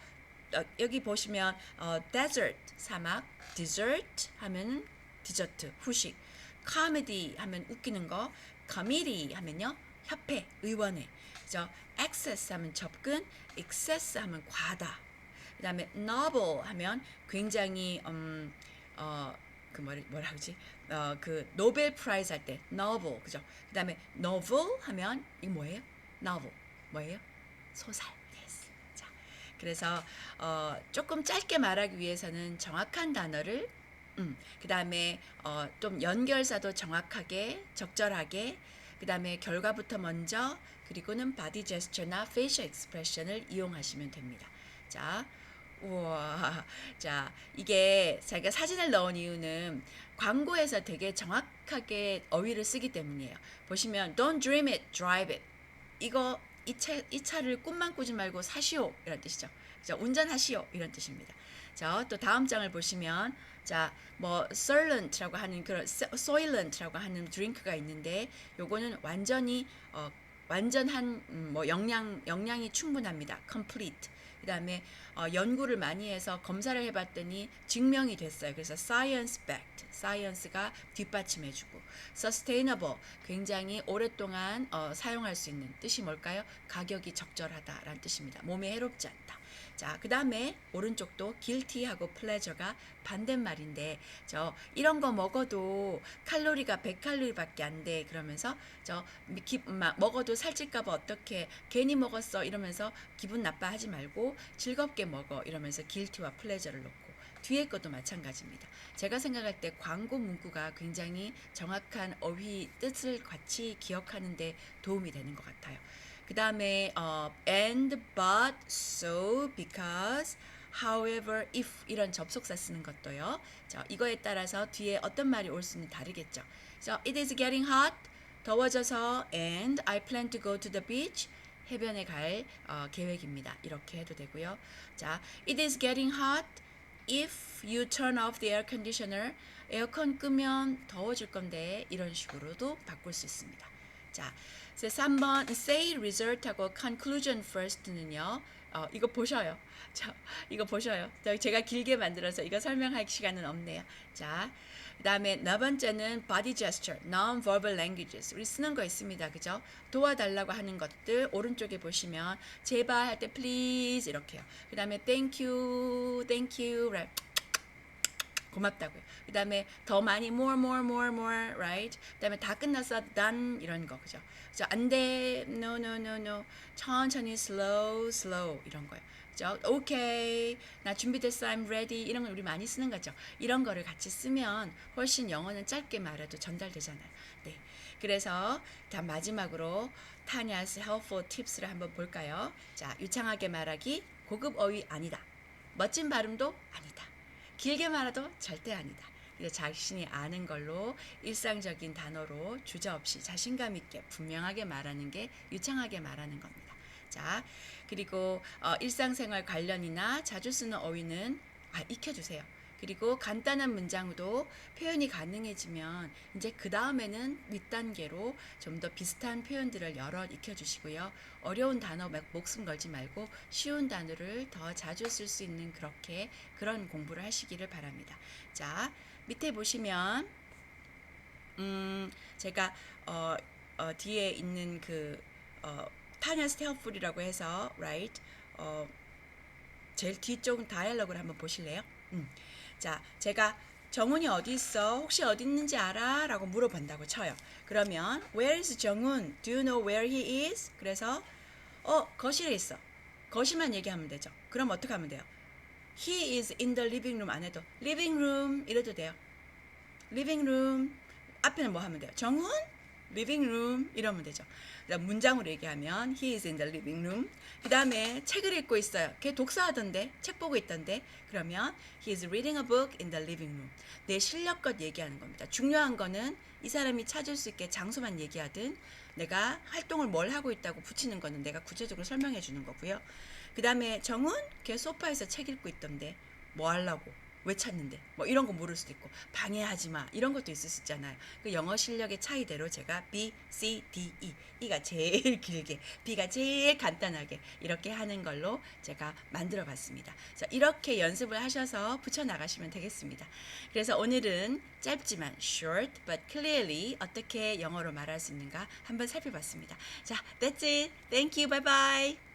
여기 보시면 desert, 사막, dessert 하면 디저트, 후식. 코미디 하면 웃기는 거, 커미디 하면요 협회, 의원회, 그죠? 액세스 하면 접근, excess 하면 과다. 그다음에 novel 하면 굉장히 그 뭐라 그러지? 그 노벨 프라이즈 할 때 novel, 그죠? 그다음에 novel 하면 이 뭐예요? novel 뭐예요? 소설. Yes. 자, 그래서 조금 짧게 말하기 위해서는 정확한 단어를 그 다음에 좀 연결사도 정확하게 적절하게 그 다음에 결과부터 먼저 그리고는 바디 제스처나 페이셜 익스프레션을 이용하시면 됩니다. 자, 우와, 자 이게 자기가 사진을 넣은 이유는 광고에서 되게 정확하게 어휘를 쓰기 때문이에요. 보시면 don't dream it, drive it. 이거 이 차를 꿈만 꾸지 말고 사시오 이런 뜻이죠. 자, 운전하시오 이런 뜻입니다. 자, 또 다음 장을 보시면 자, 뭐 soylent라고 하는 그런 soylent라고 하는 드링크가 있는데 요거는 완전히 완전한 뭐 영양이 충분합니다. complete. 그다음에 연구를 많이 해서 검사를 해봤더니 증명이 됐어요. 그래서 science-backed, science가 뒷받침해주고 sustainable, 굉장히 오랫동안 사용할 수 있는 뜻이 뭘까요? 가격이 적절하다라는 뜻입니다. 몸에 해롭지 않다. 자, 그 다음에 오른쪽도 guilty하고 pleasure가 반대말인데 이런 거 먹어도 칼로리가 100칼로리밖에 안 돼. 그러면서 먹어도 살찔까 봐 어떻게 괜히 먹었어 이러면서 기분 나빠하지 말고 즐겁게 먹어 이러면서 guilty와 pleasure를 넣고 뒤에 것도 마찬가지입니다. 제가 생각할 때 광고 문구가 굉장히 정확한 어휘 뜻을 같이 기억하는 데 도움이 되는 것 같아요. 그 다음에 and, but, so, because, however, if 이런 접속사 쓰는 것도요. 자, 이거에 따라서 뒤에 어떤 말이 올 수는 다르겠죠. So, it is getting hot. 더워져서 and I plan to go to the beach. 해변에 갈 계획입니다. 이렇게 해도 되고요. 자, it is getting hot if you turn off the air conditioner. 에어컨 끄면 더워질 건데 이런 식으로도 바꿀 수 있습니다. 자, 3번 say result하고 conclusion first는요. 이거 보셔요. 자, 이거 보셔요. 제가 길게 만들어서 이거 설명할 시간은 없네요. 자, 그 다음에 네 번째는 body gesture, non-verbal languages. 우리 쓰는 거 있습니다. 그죠? 도와달라고 하는 것들 오른쪽에 보시면 제발 할 때 please 이렇게요. 그 다음에 thank you, thank you, right? 고맙다고요. 그 다음에 더 많이 more, more, more, more, right? 그 다음에 다 끝났어, done 이런 거 그죠? 그죠? 안 돼, no, no, no, no. 천천히, slow, slow 이런 거요. 그죠? Okay, 나 준비됐어, I'm ready 이런 걸 우리 많이 쓰는 거죠. 이런 거를 같이 쓰면 훨씬 영어는 짧게 말해도 전달되잖아요. 네. 그래서 다 마지막으로 타냐's helpful tips를 한번 볼까요? 자, 유창하게 말하기, 고급 어휘 아니다. 멋진 발음도 아니다. 길게 말해도 절대 아니다. 자신이 아는 걸로 일상적인 단어로 주저없이 자신감 있게 분명하게 말하는 게 유창하게 말하는 겁니다. 자, 그리고 일상생활 관련이나 자주 쓰는 어휘는 익혀주세요. 그리고 간단한 문장도 표현이 가능해지면 이제 그 다음에는 윗단계로 좀 더 비슷한 표현들을 여러 익혀주시고요. 어려운 단어 목숨 걸지 말고 쉬운 단어를 더 자주 쓸 수 있는 그런 공부를 하시기를 바랍니다. 자, 밑에 보시면 제가 뒤에 있는 타냐's helpful이라고 해서 right 제일 뒤쪽 다이얼로그를 한번 보실래요? 자, 제가 정훈이 어디 있어? 혹시 어디 있는지 알아? 라고 물어본다고 쳐요. 그러면 Where is 정훈? Do you know where he is? 그래서 거실에 있어. 거실만 얘기하면 되죠. 그럼 어떻게 하면 돼요? He is in the living room 안 해도 living room 이래도 돼요. living room 앞에는 뭐 하면 돼요? 정훈? living room 이러면 되죠. 문장으로 얘기하면 he is in the living room. 그 다음에 책을 읽고 있어요. 걔 독서하던데 책 보고 있던데 그러면 he is reading a book in the living room. 내 실력껏 얘기하는 겁니다. 중요한 거는 이 사람이 찾을 수 있게 장소만 얘기하든 내가 활동을 뭘 하고 있다고 붙이는 거는 내가 구체적으로 설명해 주는 거고요. 그 다음에 정훈? 걔 소파에서 책 읽고 있던데 뭐 하려고? 왜 찾는데? 뭐 이런 거 모를 수도 있고 방해하지 마 이런 것도 있을 수 있잖아요. 그 영어 실력의 차이대로 제가 B, C, D, E E가 제일 길게 B가 제일 간단하게 이렇게 하는 걸로 제가 만들어 봤습니다. 그래서 이렇게 연습을 하셔서 붙여 나가시면 되겠습니다. 그래서 오늘은 짧지만 short but clearly 어떻게 영어로 말할 수 있는가 한번 살펴봤습니다. 자, that's it. Thank you. Bye bye.